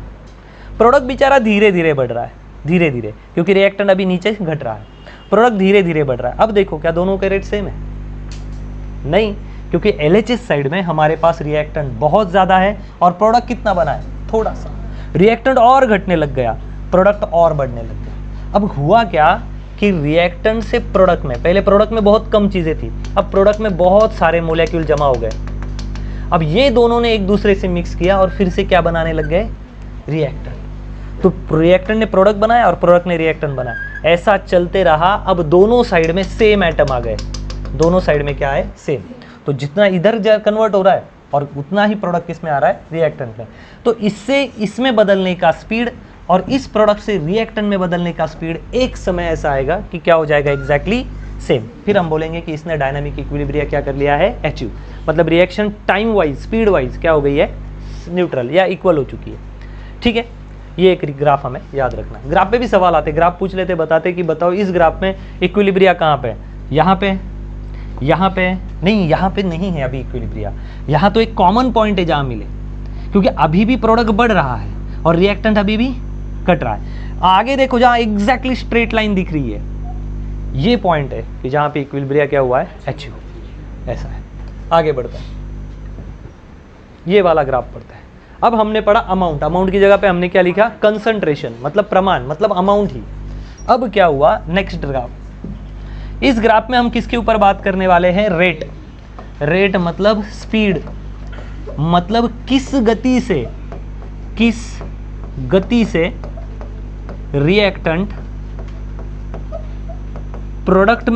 प्रोडक्ट बेचारा धीरे धीरे बढ़ रहा है, धीरे धीरे, क्योंकि रिएक्टेंट अभी नीचे घट रहा है, प्रोडक्ट धीरे धीरे बढ़ रहा है। अब देखो क्या दोनों के रेट सेम है? नहीं, क्योंकि LHS साइड में हमारे पास रिएक्टेंट बहुत ज्यादा है और प्रोडक्ट कितना बना है? थोड़ा सा। रिएक्टेंट और घटने लग गया, प्रोडक्ट और बढ़ने लग गया। अब हुआ क्या कि रिएक्टेंट से प्रोडक्ट में, पहले प्रोडक्ट में बहुत कम चीजें थी, अब प्रोडक्ट में बहुत सारे मोलेक्यूल जमा हो गए। अब ये दोनों ने एक दूसरे से मिक्स किया और फिर से क्या बनाने लग गए, रिएक्टेंट। तो रिएक्टेंट ने प्रोडक्ट बनाया और प्रोडक्ट ने रिएक्टेंट बनाया, ऐसा चलते रहा। अब दोनों साइड में सेम एटम आ गए, दोनों साइड में क्या है, सेम। तो जितना इधर कन्वर्ट हो रहा है और उतना ही प्रोडक्ट किसमें आ रहा है, रिएक्टेंट में। तो इससे इसमें बदलने का स्पीड और इस प्रोडक्ट से रिएक्टेंट में बदलने का स्पीड एक समय ऐसा आएगा कि क्या हो जाएगा, एग्जैक्टली सेम। फिर हम बोलेंगे कि इसने डायनामिक इक्विलिब्रिया क्या कर लिया है, अचीव। मतलब reaction time wise, speed wise क्या हो गई है, न्यूट्रल या इक्वल हो चुकी है। ठीक है, ये एक ग्राफ हमें याद रखना है। ग्राफ पे भी सवाल आते, ग्राफ पूछ लेते, बताते कि बताओ इस ग्राफ में इक्विलिब्रिया कहाँ पे है, यहाँ पे, यहाँ पे नहीं, यहाँ पे नहीं है अभी इक्विलिब्रिया। यहाँ तो एक कॉमन पॉइंट है जहाँ मिले, क्योंकि अभी भी प्रोडक्ट बढ़ रहा है और रिएक्टेंट अभी भी कट रहा है। आगे देखो जहाँ एग्जैक्टली स्ट्रेट लाइन दिख रही है, ये पॉइंट है कि जहाँ पे इक्विलिब्रिया क्या हुआ है, अचीव। ऐसा है, आगे बढ़ता है, ये वाला ग्राफ पढ़ता है। अब हमने पढ़ा अमाउंट, अमाउंट की जगह पे हमने क्या लिखा, कंसंट्रेशन, मतलब प्रमाण, मतलब अमाउंट ही। अब क्या हुआ, नेक्स्ट ग्राफ। इस ग्राफ में हम किसके ऊपर बात करने वाले हैं, रेट। रेट मतलब स्पीड, मतलब किस गति से रिएक्टेंट प्रोडक्ट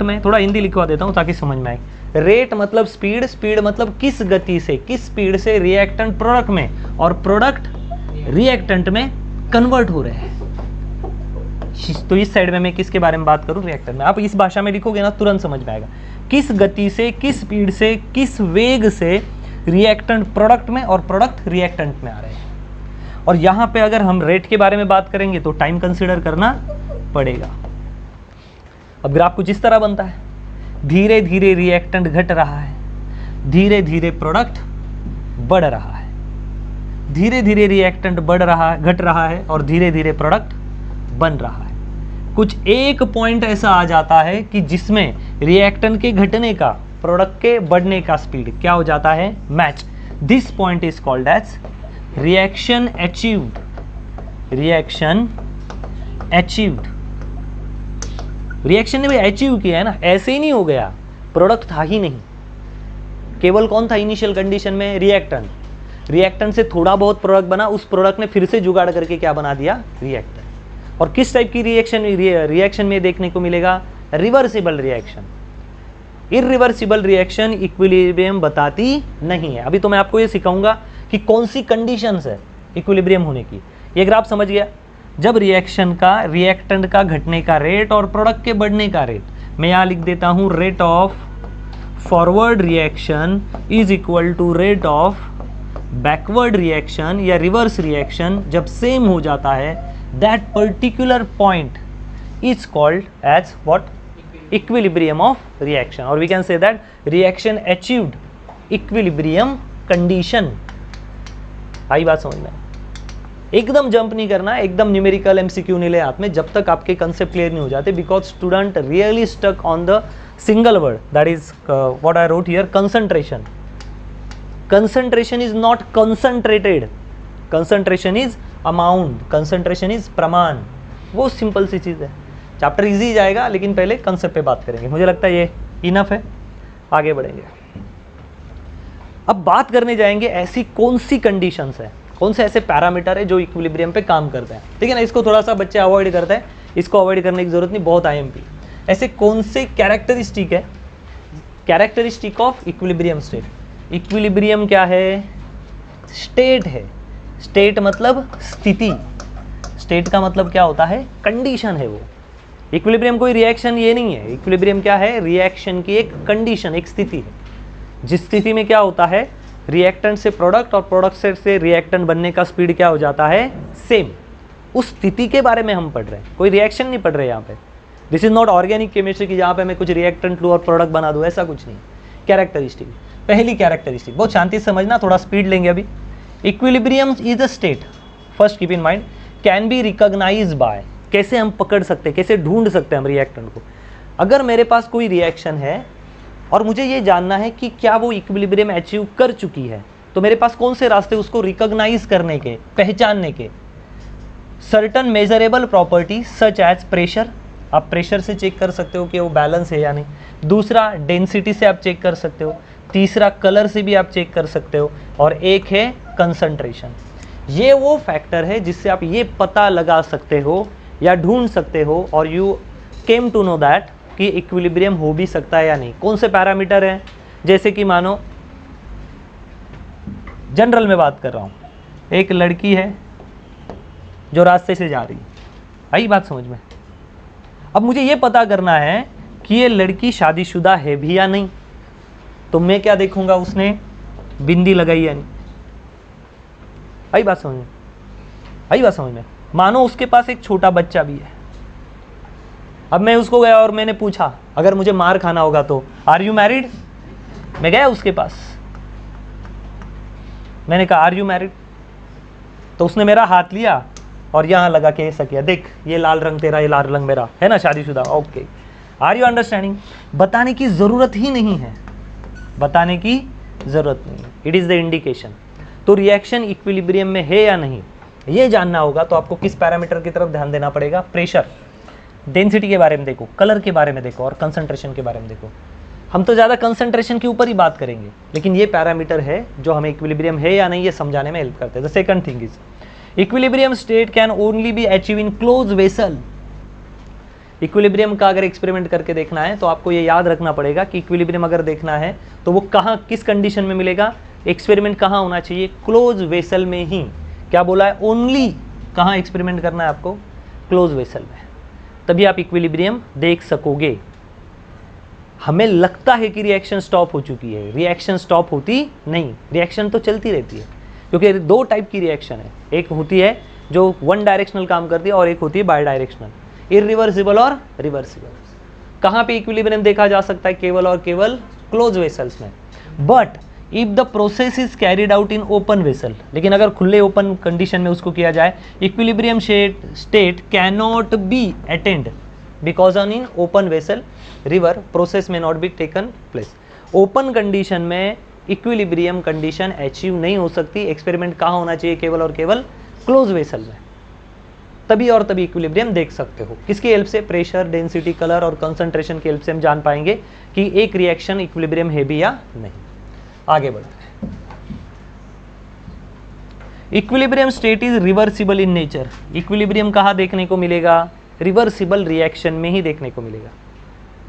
में थोड़ा हिंदी लिखवा देता हूं ताकि समझ में आए। रेट मतलब स्पीड, स्पीड मतलब किस गति से, किस स्पीड से रिएक्टेंट प्रोडक्ट में और प्रोडक्ट रिएक्टेंट में कन्वर्ट हो रहे हैं। तो इस साइड में मैं किसके बारे में बात करूं, रिएक्टेंट में। आप इस भाषा में लिखोगे ना तुरंत समझ में आएगा, किस गति से, किस स्पीड से, किस वेग से रिएक्टेंट प्रोडक्ट में और प्रोडक्ट रिएक्टेंट में आ रहे हैं। और यहां पे अगर हम रेट के बारे में बात करेंगे तो टाइम कंसीडर करना पड़ेगा। अब ग्राफ कुछ इस तरह बनता है, धीरे धीरे रिएक्टेंट घट रहा है, धीरे धीरे प्रोडक्ट बढ़ रहा है, धीरे धीरे रिएक्टेंट घट रहा है और धीरे धीरे प्रोडक्ट बन रहा है। कुछ एक पॉइंट ऐसा आ जाता है कि जिसमें रिएक्टेंट के घटने का प्रोडक्ट के बढ़ने का स्पीड क्या हो जाता है, match. This point is called as reaction achieved, reaction achieved. Reaction ने भी अचीव किया है ना, ऐसे ही नहीं हो गया, प्रोडक्ट था ही नहीं, केवल कौन था इनिशियल कंडीशन में, रिएक्टेंट। रिएक्टेंट से थोड़ा बहुत प्रोडक्ट बना, उस प्रोडक्ट ने फिर से जुगाड़ करके क्या बना दिया, रिएक्टेंट। और किस टाइप की रिएक्शन में देखने को मिलेगा, reversible reaction. Irreversible reaction equilibrium बताती नहीं है। अभी तो मैं आपको ये सिखाऊंगा कि कौन सी कंडीशंस है इक्विलिब्रियम होने की। ये ग्राफ समझ गया, जब रिएक्टेंट का घटने का रेट और प्रोडक्ट के बढ़ने का रेट, मैं यहाँ लिख देता हूँ, rate of forward reaction is equal to rate of backward reaction या रिवर्स रिएक्शन, जब सेम हो जाता है, that particular point is called as what, equilibrium of reaction. और we can say that reaction achieved equilibrium condition. आई बात समझ में, एकदम जंप नहीं करना, एकदम न्यूमेरिकल एमसीक्यू नहीं ले हाथ में जब तक आपके कंसेप्ट क्लियर नहीं हो जाते, because student really stuck on the single word, that is what I wrote here, concentration. Concentration is not concentrated, concentration is amount, concentration is प्रमाण। वो सिंपल सी चीज है, चैप्टर इजी जाएगा, लेकिन पहले कंसेप्ट पे बात करेंगे। मुझे लगता है ये इनफ है, आगे बढ़ेंगे। अब बात करने जाएंगे ऐसी कौन सी कंडीशंस है, कौन से ऐसे पैरामीटर है जो इक्विलिब्रियम पे काम करते हैं। ठीक है ना, इसको थोड़ा सा बच्चे अवॉइड करते हैं, इसको अवॉइड करने की जरूरत नहीं, बहुत आईएमपी। ऐसे कौन से कैरेक्टरिस्टिक है, characteristic of equilibrium state. Equilibrium क्या है, स्टेट है। स्टेट मतलब स्थिति, स्टेट का मतलब क्या होता है, कंडीशन है वो। इक्विलिब्रियम कोई रिएक्शन ये नहीं है, इक्विलिब्रियम क्या है, रिएक्शन की एक कंडीशन, एक स्थिति है, जिस स्थिति में क्या होता है, रिएक्टेंट से प्रोडक्ट और प्रोडक्ट से रिएक्टेंट बनने का स्पीड क्या हो जाता है, सेम। उस स्थिति के बारे में हम पढ़ रहे हैं, कोई रिएक्शन नहीं पढ़ रहे यहाँ पे। This is not organic chemistry की जहाँ पे मैं कुछ रिएक्टेंट लूँ और प्रोडक्ट बना दूँ, ऐसा कुछ नहीं। कैरेक्टरिस्टिक, पहली कैरेक्टरिस्टिक बहुत शांति से समझना, थोड़ा स्पीड लेंगे अभी। Equilibrium is a state, first keep in mind, can be recognised by, कैसे हम पकड़ सकते हैं, कैसे ढूंढ सकते हैं हम रिएक्टेंट को। अगर मेरे पास कोई रिएक्शन है और मुझे ये जानना है कि क्या वो इक्विलिब्रियम अचीव कर चुकी है, तो मेरे पास कौन से रास्ते उसको रिकॉग्नाइज करने के, पहचानने के। Certain measurable property such as pressure, आप प्रेशर से चेक कर सकते हो कि वो बैलेंस है या नहीं। दूसरा डेंसिटी से आप चेक कर सकते हो। तीसरा कलर से भी आप चेक कर सकते हो। और एक है कंसंट्रेशन। ये वो फैक्टर है जिससे आप ये पता लगा सकते हो या ढूंढ सकते हो और you came to know that कि इक्विलिब्रियम हो भी सकता है या नहीं। कौन से पैरामीटर हैं? जैसे कि मानो जनरल में बात कर रहा हूँ, एक लड़की है जो रास्ते से जा रही है, आई बात समझ में? अब मुझे ये पता करना है कि ये लड़की शादीशुदा है भी या नहीं, तो मैं क्या देखूंगा, उसने बिंदी लगाई या नहीं। आई बात समझ में? आई बात समझ में? मानो उसके पास एक छोटा बच्चा भी है। अब मैं उसको गया और मैंने पूछा, अगर मुझे मार खाना होगा तो आर यू मैरिड? मैं गया उसके पास, मैंने कहा आर यू मैरिड? तो उसने मेरा हाथ लिया और यहाँ लगा के ऐसा किया, देख ये लाल रंग तेरा, ये लाल रंग मेरा, है ना, शादीशुदा। Okay, are you understanding? बताने की जरूरत ही नहीं है, बताने की जरूरत नहीं है, इट इज द इंडिकेशन। तो रिएक्शन इक्विलिब्रियम में है या नहीं ये जानना होगा तो आपको किस पैरामीटर की तरफ ध्यान देना पड़ेगा? प्रेशर, डेंसिटी के बारे में देखो, कलर के बारे में देखो और कंसंट्रेशन के बारे में देखो। हम तो ज़्यादा कंसंट्रेशन के ऊपर ही बात करेंगे, लेकिन ये पैरामीटर है जो हमें इक्विलिब्रियम है या नहीं ये समझाने में हेल्प करते हैं। The second thing is equilibrium state can only be achieve in close vessel. Equilibrium का अगर एक्सपेरिमेंट करके देखना है तो आपको ये याद रखना पड़ेगा कि इक्विलिब्रियम अगर देखना है तो वो कहाँ, किस कंडीशन में मिलेगा? एक्सपेरिमेंट कहाँ होना चाहिए? क्लोज वेसल में ही। क्या बोला है? ओनली कहाँ एक्सपेरिमेंट करना है आपको? क्लोज वेसल में, तभी आप इक्विलिब्रियम देख सकोगे। हमें लगता है कि रिएक्शन स्टॉप हो चुकी है, रिएक्शन स्टॉप होती नहीं, रिएक्शन तो चलती रहती है, क्योंकि दो टाइप की रिएक्शन है, एक होती है जो वन डायरेक्शनल काम करती है और एक होती है बाई डायरेक्शनल, इरिवर्सिबल और रिवर्सिबल। कहाँ पे इक्विलिब्रियम देखा जा सकता है? केवल और केवल क्लोज वेसल्स में। But if the process is carried out in open vessel, लेकिन अगर खुले ओपन कंडीशन में उसको किया जाए, equilibrium state can not be attained because on in open vessel river process may not be taken place. Open condition में equilibrium condition achieve नहीं हो सकती। एक्सपेरिमेंट कहाँ होना चाहिए? केवल और केवल क्लोज वेसल में, तभी और तभी इक्विलिब्रियम देख सकते हो। किसकी हेल्प से? प्रेशर, डेंसिटी, कलर और कंसंट्रेशन की हेल्प से हम जान पाएंगे कि एक रिएक्शन इक्विलिब्रियम है भी या नहीं। आगे बढ़ते हैं। Equilibrium state is reversible in nature. Equilibrium कहाँ देखने को मिलेगा? रिवर्सिबल रिएक्शन में ही देखने को मिलेगा।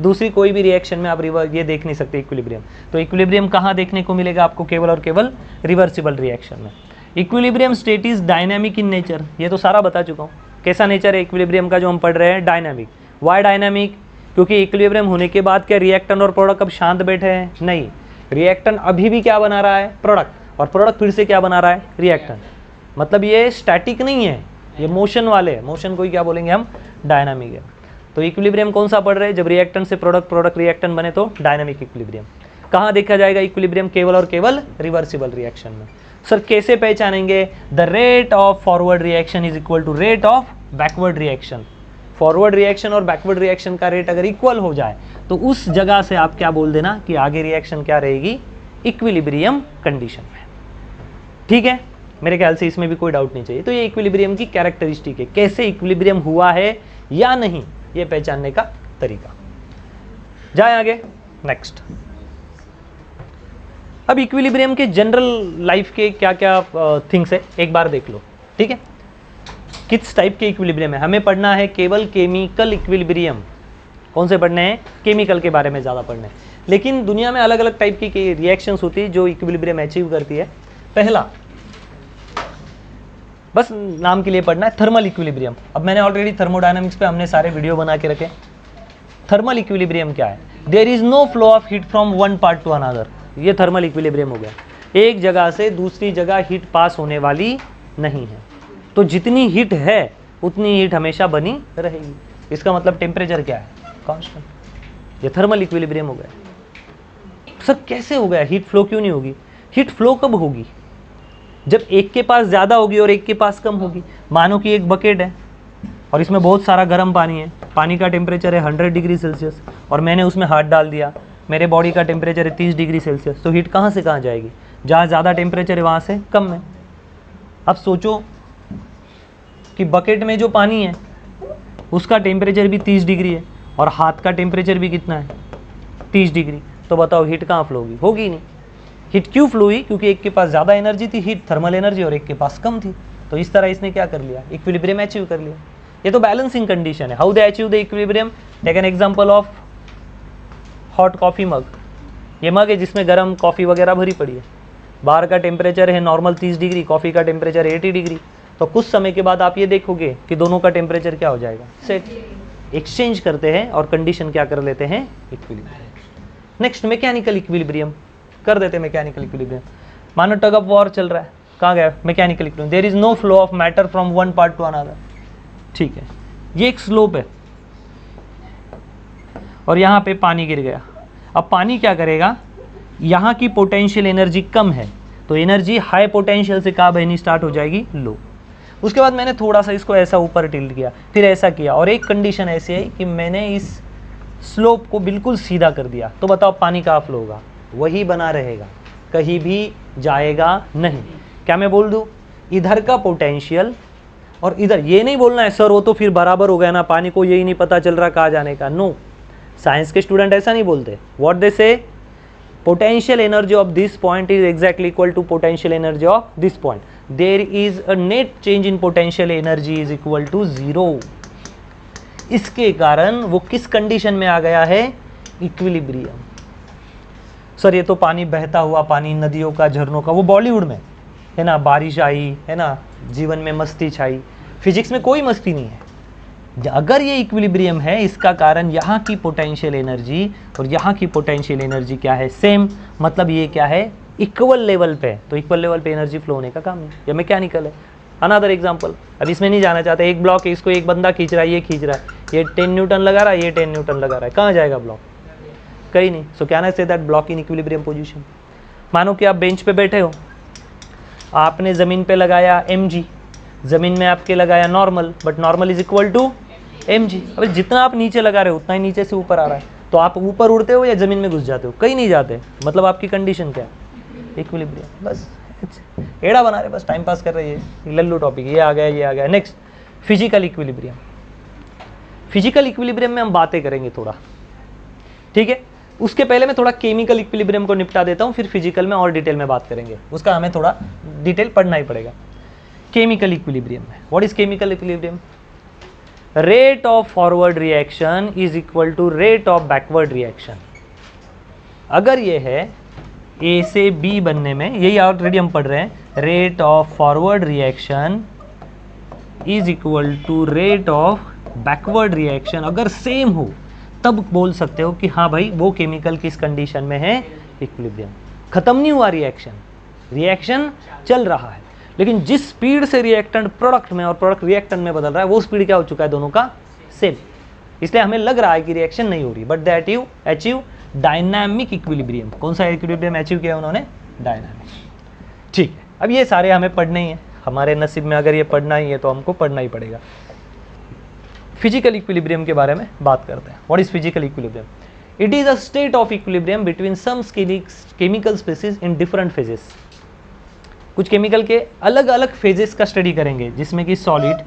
दूसरी कोई भी रिएक्शन में आप ये देख नहीं सकते इक्विलिब्रियम। तो इक्विलिब्रियम कहाँ देखने को मिलेगा आपको? केवल और केवल रिवर्सिबल रिएक्शन में। Equilibrium state is dynamic in nature. ये तो सारा बता चुका हूँ। कैसा नेचर है इक्विलिब्रियम का जो हम पढ़ रहे हैं? डायनामिक। Why dynamic? क्योंकि इक्विलिब्रियम होने के बाद क्या रिएक्टेंट और प्रोडक्ट अब शांत बैठे हैं? नहीं, रिएक्टेंट अभी भी क्या बना रहा है? प्रोडक्ट, और प्रोडक्ट फिर से क्या बना रहा है? रिएक्टेंट। मतलब ये स्टैटिक नहीं है, ये मोशन वाले है। मोशन को ही क्या बोलेंगे हम? डायनामिक है। तो इक्विलिब्रियम कौन सा पढ़ रहे हैं? जब रिएक्टेंट से प्रोडक्ट, प्रोडक्ट रिएक्टेंट बने तो डायनामिक इक्विलिब्रियम। कहाँ देखा जाएगा इक्विलिब्रियम? केवल और केवल रिवर्सिबल रिएक्शन में। सर कैसे पहचानेंगे? The rate of forward reaction is equal to rate of backward reaction. Forward reaction और बैकवर्ड रिएक्शन का रेट अगर इक्वल हो जाए तो उस जगह से आप क्या बोल देना कि आगे रिएक्शन क्या रहेगी? इक्विलिब्रियम कंडीशन में। ठीक है, मेरे ख्याल से इसमें भी कोई डाउट नहीं चाहिए। तो ये इक्विलिब्रियम की कैरेक्टरिस्टिक है, कैसे इक्विलिब्रियम हुआ है या नहीं ये पहचानने का तरीका। जाए आगे, नेक्स्ट। अब इक्विलिब्रियम के जनरल लाइफ के क्या क्या थिंग्स है एक बार देख लो। ठीक है, किस टाइप के इक्विलिब्रियम है हमें पढ़ना है? केवल केमिकल इक्विलिब्रियम। कौन से पढ़ने हैं? केमिकल के बारे में ज़्यादा पढ़ने हैं। लेकिन दुनिया में अलग अलग टाइप की रिएक्शंस होती है जो इक्विलिब्रियम अचीव करती है। पहला, बस नाम के लिए पढ़ना है, थर्मल इक्विलिब्रियम। अब मैंने ऑलरेडी थर्मोडायनामिक्स पे हमने सारे वीडियो बना के रखे। थर्मल इक्विलिब्रियम क्या है? There is no flow of heat from one part to another. ये थर्मल इक्विलिब्रियम हो गया। एक जगह से दूसरी जगह हीट पास होने वाली नहीं है, तो जितनी हीट है उतनी हीट हमेशा बनी रहेगी। इसका मतलब टेम्परेचर क्या है? कांस्टेंट। ये थर्मल इक्विलिब्रियम हो गया। सर कैसे हो गया? हीट फ्लो क्यों नहीं होगी? हीट फ्लो कब होगी? जब एक के पास ज़्यादा होगी और एक के पास कम होगी। मानो कि एक बकेट है और इसमें बहुत सारा गर्म पानी है, पानी का टेम्परेचर है 100 डिग्री सेल्सियस और मैंने उसमें हाथ डाल दिया, मेरे बॉडी का टेम्परेचर है 30 डिग्री सेल्सियस, तो हीट कहाँ से कहाँ जाएगी? जहाँ ज़्यादा टेम्परेचर है वहाँ से कम में। अब सोचो कि बकेट में जो पानी है उसका टेम्परेचर भी 30 डिग्री है और हाथ का टेम्परेचर भी कितना है 30 डिग्री, तो बताओ हीट कहाँ फ्लो होगी? होगी नहीं। हीट क्यों फ्लो हुई? क्योंकि एक के पास ज़्यादा एनर्जी थी, हीट थर्मल एनर्जी, और एक के पास कम थी। तो इस तरह इसने क्या कर लिया? इक्विलिब्रियम अचीव कर लिया। ये तो बैलेंसिंग कंडीशन है। How they achieve the equilibrium? Take an example of hot coffee mug. ये मग है जिसमें गर्म कॉफ़ी वगैरह भरी पड़ी है, बाहर का टेम्परेचर है नॉर्मल 30 डिग्री, कॉफ़ी का टेम्परेचर 80 डिग्री। तो कुछ समय के बाद आप ये देखोगे कि दोनों का टेम्परेचर क्या हो जाएगा? सेट। एक्सचेंज करते हैं और कंडीशन क्या कर लेते हैं? इक्विलिब्रियम। नेक्स्ट मैकेनिकल इक्विलिब्रियम कर देते हैं। मैकेनिकल इक्विलिब्रियम, मानो टग ऑफ वॉर चल रहा है, कहाँ गया mechanical equilibrium? There is no flow of matter from one part to another. ठीक है, ये एक स्लोप है और यहाँ पे पानी गिर गया। अब पानी क्या करेगा? यहाँ की पोटेंशियल एनर्जी कम है, तो एनर्जी हाई पोटेंशियल से कहाँ बहनी स्टार्ट हो जाएगी? लो। उसके बाद मैंने थोड़ा सा इसको ऐसा ऊपर टिल्ट किया, फिर ऐसा किया, और एक कंडीशन ऐसी आई कि मैंने इस स्लोप को बिल्कुल सीधा कर दिया। तो बताओ पानी कहाँ फ्लो होगा? वही बना रहेगा, कहीं भी जाएगा नहीं। क्या मैं बोल दूँ? इधर का पोटेंशियल और इधर, ये नहीं बोलना है सर वो तो फिर बराबर हो गया ना, पानी को यही नहीं पता चल रहा कहाँ जाने का। नो, साइंस के स्टूडेंट ऐसा नहीं बोलते। व्हाट दे से? potential energy of this point is exactly equal to potential energy of this point. There is a net change in potential energy is equal to 0. इसके कारण वो किस कंडीशन में आ गया है? इक्विलिब्रियम। सर ये तो पानी बहता हुआ पानी, नदियों का, झरनों का, वो बॉलीवुड में है ना, बारिश आई है ना, जीवन में मस्ती छाई। फिजिक्स में कोई मस्ती नहीं है। अगर ये इक्विलिब्रियम है, इसका कारण यहाँ की पोटेंशियल एनर्जी और यहाँ की पोटेंशियल एनर्जी क्या है? सेम। मतलब ये क्या है? इक्वल लेवल पे। तो इक्वल लेवल पे एनर्जी फ्लो होने का काम है। ये मैकेनिकल है। अनदर एग्जांपल, अब इसमें नहीं जाना चाहते। एक ब्लॉक है, इसको एक बंदा खींच रहा है, ये खींच रहा है, ये 10 न्यूटन लगा रहा है, ये 10 न्यूटन लगा रहा है, कहाँ जाएगा ब्लॉक? कहीं नहीं। So can I say that block in equilibrium position. मानो कि आप बेंच पे बैठे हो, आपने ज़मीन पे लगाया mg, ज़मीन में आपके लगाया normal, but normal is equal to mg। अब जितना आप नीचे लगा रहे हो उतना ही नीचे से ऊपर आ रहा है, तो आप ऊपर उड़ते हो या ज़मीन में घुस जाते हो? कहीं नहीं जाते। मतलब आपकी कंडीशन क्या है? इक्विलिब्रियम। बस एड़ा बना रहे, बस टाइम पास कर रहे हैं। लल्लू टॉपिक, ये आ गया, ये आ गया। Next physical equilibrium. Physical equilibrium में हम बातें करेंगे थोड़ा, ठीक है। उसके पहले मैं थोड़ा केमिकल इक्विलिब्रियम को निपटा देता हूँ, फिर फिजिकल में और डिटेल में बात करेंगे। उसका हमें थोड़ा डिटेल पढ़ना ही पड़ेगा। केमिकल इक्विलिब्रियम में, what is chemical equilibrium? Rate of forward reaction is equal to rate of backward reaction. अगर ये है ए से बी बनने में, यही ऑलरेडी हम पढ़ रहे हैं, rate of forward reaction is equal to rate of backward reaction, अगर सेम हो तब बोल सकते हो कि हाँ भाई वो केमिकल किस कंडीशन में है? इक्विलिब्रियम। खत्म नहीं हुआ रिएक्शन, रिएक्शन चल रहा है, लेकिन जिस स्पीड से रिएक्टेंट प्रोडक्ट में और प्रोडक्ट रिएक्टेंट में बदल रहा है, वो स्पीड क्या हो चुका है? दोनों का सेम। इसलिए हमें लग रहा है कि रिएक्शन नहीं हो रही, but they achieve dynamic equilibrium. कौन सा इक्विलिब्रियम अचीव किया उन्होंने? डायनामिक। ठीक है, अब ये सारे हमें पढ़ने ही है, हमारे नसीब में अगर ये पढ़ना ही है तो हमको पढ़ना ही पड़ेगा। फिजिकल इक्विलिब्रियम के बारे में बात करते हैं। What is physical equilibrium? It is a state of equilibrium between some chemical species in different phases. कुछ केमिकल के अलग अलग फेजेस का स्टडी करेंगे, जिसमें कि सॉलिड,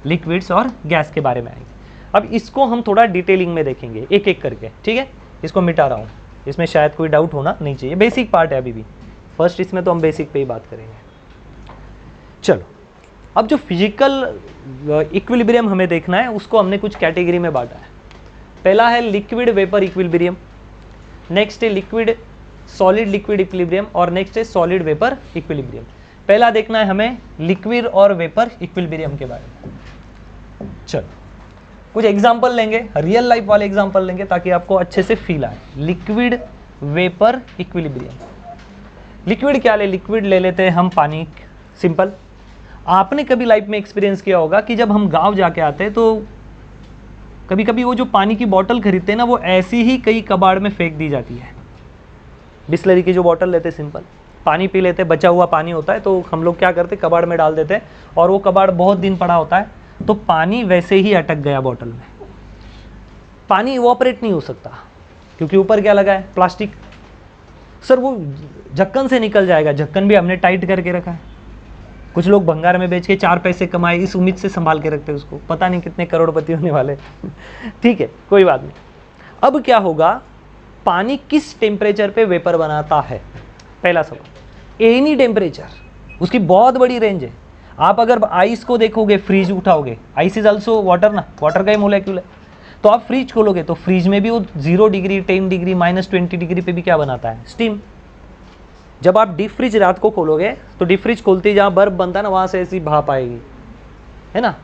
लिक्विड्स और गैस के बारे में आएंगे। अब इसको हम थोड़ा डिटेलिंग में देखेंगे एक एक करके, ठीक है। इसको मिटा रहा हूँ, इसमें शायद कोई डाउट होना नहीं चाहिए, बेसिक पार्ट है अभी भी। फर्स्ट इसमें तो हम बेसिक पे ही बात करेंगे। चलो, अब जो फिजिकल इक्विलिब्रियम हमें देखना है, उसको हमने कुछ कैटेगरी में बांटा है। पहला है लिक्विड वेपर इक्विलिब्रियम, नेक्स्ट है लिक्विड सॉलिड लिक्विड इक्विलिब्रियम, और नेक्स्ट है सॉलिड वेपर इक्विलिब्रियम। पहला देखना है हमें लिक्विड और वेपर इक्विलिब्रियम के बारे में। चलो कुछ एग्जांपल लेंगे, रियल लाइफ वाले एग्जांपल लेंगे ताकि आपको अच्छे से फील आए। Liquid vapour equilibrium. लिक्विड क्या ले? लिक्विड ले लेते हैं हम पानी, सिंपल। आपने कभी लाइफ में एक्सपीरियंस किया होगा कि जब हम गांव जाके आते हैं तो कभी कभी वो जो पानी की बोतल खरीदते हैं ना, वो ऐसी ही कई कबाड़ में फेंक दी जाती है। बिस्लरी की जो बोतल लेते हैं, सिंपल पानी पी लेते, बचा हुआ पानी होता है तो हम लोग क्या करते, कबाड़ में डाल देते हैं, और वो कबाड़ बहुत दिन पड़ा होता है, तो पानी वैसे ही अटक गया बोतल में। पानी इवोपरेट नहीं हो सकता क्योंकि ऊपर क्या लगा है? प्लास्टिक। सर वो ढक्कन से निकल जाएगा, ढक्कन भी हमने टाइट करके रखा है, कुछ लोग भंगार में बेच के 4 पैसे कमाए इस उम्मीद से संभाल के रखते हैं उसको, पता नहीं कितने करोड़पति होने वाले। ठीक है, कोई बात नहीं। अब क्या होगा, पानी किस टेम्परेचर पे वेपर बनाता है? पहला सवाल, एनी टेम्परेचर, उसकी बहुत बड़ी रेंज है। आप अगर आइस को देखोगे, फ्रीज उठाओगे, आइस इज ऑल्सो वाटर ना, वाटर का ही मोलेक्यूल है, तो आप फ्रीज खोलोगे तो फ्रीज में भी वो 0 डिग्री, 10 डिग्री, -20 डिग्री पे भी क्या बनाता है? स्टीम। जब आप डीप फ्रिज रात को खोलोगे तो डीप फ्रिज खोलते ही जहाँ बर्फ बनता है ना, वहाँ से ऐसी भाप आएगी, है ना?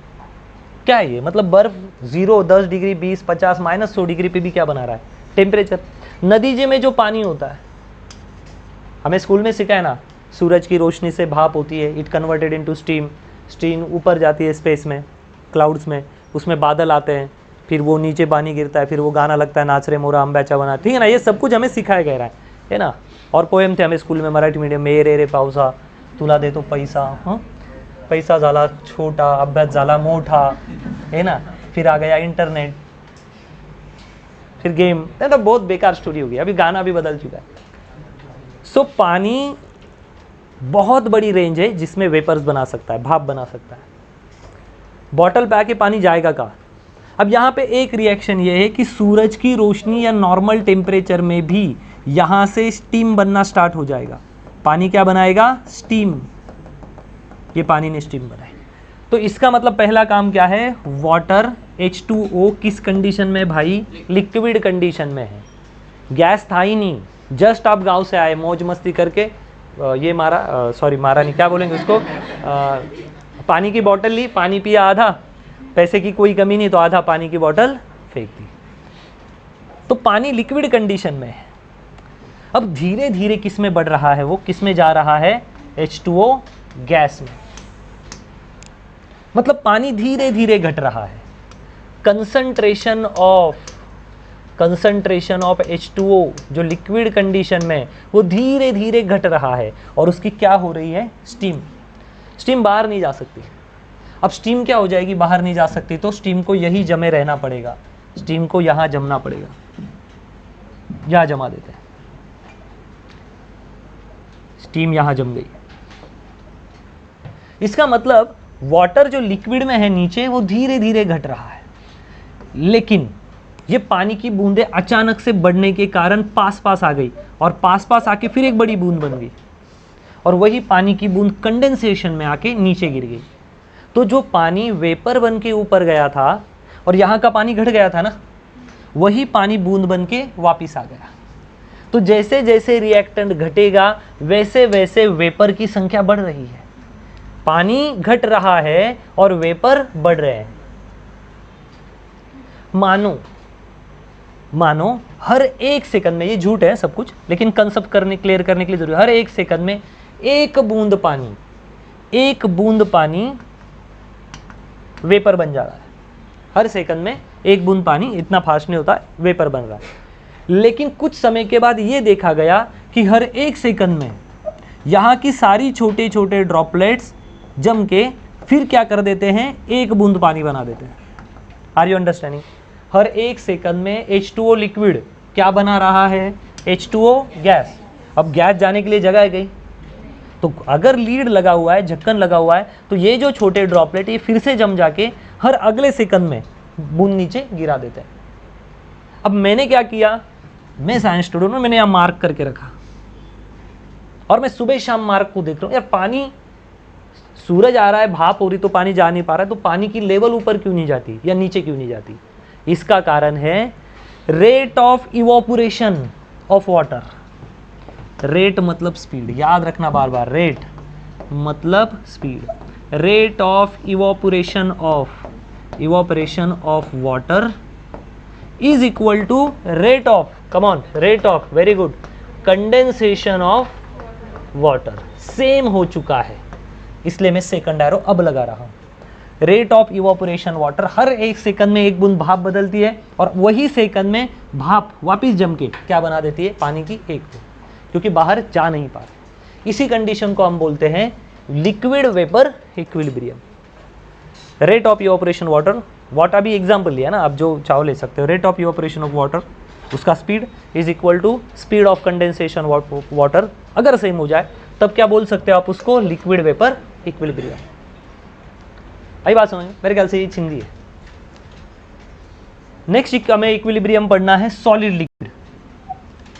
क्या है ये? मतलब बर्फ 0, 10 डिग्री, 20, 50, -100 डिग्री पे भी क्या बना रहा है? टेम्परेचर। नदी जी में जो पानी होता है, हमें स्कूल में सिखाया ना, सूरज की रोशनी से भाप होती है, it converted into steam, steam ऊपर जाती है स्पेस में, क्लाउड्स में, उसमें बादल आते हैं, फिर वो नीचे पानी गिरता है, फिर वो गाना लगता है, नाच रे मोरा अंब्याचा बना, ठीक है ना? ये सब कुछ हमें सिखाया गया है ना? और पोएम थे हमें स्कूल में मराठी मीडियम में, रे रे पावसा तुला देतो पैसा, हाँ, पैसा झाला छोटा, अभ्यास झाला मोठा, है ना? फिर आ गया इंटरनेट, फिर गेम, तो बहुत बेकार स्टोरी हो गई, अभी गाना भी बदल चुका है। सो पानी बहुत बड़ी रेंज है जिसमें वेपर्स बना सकता है, भाप बना सकता है। बॉटल पे आके पानी जाएगा कहाँ? अब यहाँ पे एक रिएक्शन ये है कि सूरज की रोशनी या नॉर्मल टेम्परेचर में भी यहाँ से स्टीम बनना स्टार्ट हो जाएगा। पानी क्या बनाएगा? स्टीम। ये पानी ने स्टीम बनाई। तो इसका मतलब पहला काम क्या है? वाटर H2O किस कंडीशन में भाई? लिक्विड कंडीशन में है। गैस था ही नहीं, जस्ट आप गांव से आए मौज मस्ती करके, ये मारा, सॉरी मारा नहीं, क्या बोलेंगे उसको, पानी की बोतल ली, पानी पिया आधा, पैसे की कोई कमी नहीं तो आधा पानी की बोतल फेंक दी। तो पानी लिक्विड कंडीशन में है। अब धीरे धीरे किस में बढ़ रहा है? वो किस में जा रहा है? H2O गैस में। मतलब पानी धीरे धीरे घट रहा है। कंसंट्रेशन ऑफ H2O जो लिक्विड कंडीशन में, वो धीरे धीरे घट रहा है और उसकी क्या हो रही है? स्टीम। स्टीम बाहर नहीं जा सकती। अब स्टीम क्या हो जाएगी? बाहर नहीं जा सकती, तो स्टीम को यही जमे रहना पड़ेगा, स्टीम को यहां जमना पड़ेगा। यहां जमा देते हैं, स्टीम यहां जम गई। इसका मतलब वाटर जो लिक्विड में है नीचे, वो धीरे धीरे घट रहा है, लेकिन ये पानी की बूंदें अचानक से बढ़ने के कारण पास पास आ गई और पास पास आके फिर एक बड़ी बूंद बन गई और वही पानी की बूंद कंडेंसेशन में आके नीचे गिर गई। तो जो पानी वेपर बन के ऊपर गया था और यहाँ का पानी घट गया था ना, वही पानी बूंद बन के वापिस आ गया। तो जैसे जैसे रिएक्टेंट घटेगा वैसे वैसे वेपर की संख्या बढ़ रही है। पानी घट रहा है और वेपर बढ़ रहे हैं। मानो हर एक सेकंड में, ये झूठ है सब कुछ, लेकिन कंसेप्ट क्लियर करने के लिए जरूरी है, हर एक सेकंड में एक बूंद पानी वेपर बन जा रहा है। हर सेकंड में एक बूंद पानी, इतना फास्ट नहीं होता, वेपर बन रहा है। लेकिन कुछ समय के बाद ये देखा गया कि हर एक सेकंड में यहाँ की सारी छोटे छोटे ड्रॉपलेट्स जम के फिर क्या कर देते हैं? एक बूंद पानी बना देते हैं। Are you understanding? हर एक सेकंड में H2O लिक्विड क्या बना रहा है? H2O gas. अब गैस जाने के लिए जगह गई, तो अगर लीड लगा हुआ है, ढक्कन लगा हुआ है, तो ये जो छोटे ड्रॉपलेट ये फिर से जम जाके हर अगले सेकंड में बूंद नीचे गिरा देते हैं। अब मैंने क्या किया? मैं साइंस स्टूडेंट हूं, मैंने यहाँ मार्क करके रखा और मैं सुबह शाम मार्क को देख रहा हूँ। यार पानी, सूरज आ रहा है, भाप हो रही, तो पानी जा नहीं पा रहा है, तो पानी की लेवल ऊपर क्यों नहीं जाती या नीचे क्यों नहीं जाती? इसका कारण है rate of evaporation of water. Rate मतलब स्पीड, याद रखना बार बार, रेट मतलब speed. Rate of evaporation of water is equal to rate of, come on, rate of, very good, condensation of water. Same हो चुका है, इसलिए मैं सेकंड एरो अब लगा रहा हूं। रेट ऑफ इवोपोरेशन वाटर, हर एक सेकंड में एक बूंद भाप बदलती है और वही सेकंड में भाप वापिस जम के क्या बना देती है? पानी की एक बूंद, क्योंकि बाहर जा नहीं पा रही। इसी कंडीशन को हम बोलते हैं liquid vapour equilibrium. Rate of evaporation water, water अभी एग्जाम्पल लिया ना, आप जो चाहो ले सकते हो। Rate of evaporation of water, उसका speed is equal to speed of condensation water. अगर सेम हो जाए तब क्या बोल सकते हो आप उसको? Liquid vapour equilibrium. आई बात समझ में? मेरे ख्याल से ये हिंदी है। नेक्स्ट हमें इक्विलिब्रियम पढ़ना है सॉलिड लिक्विड।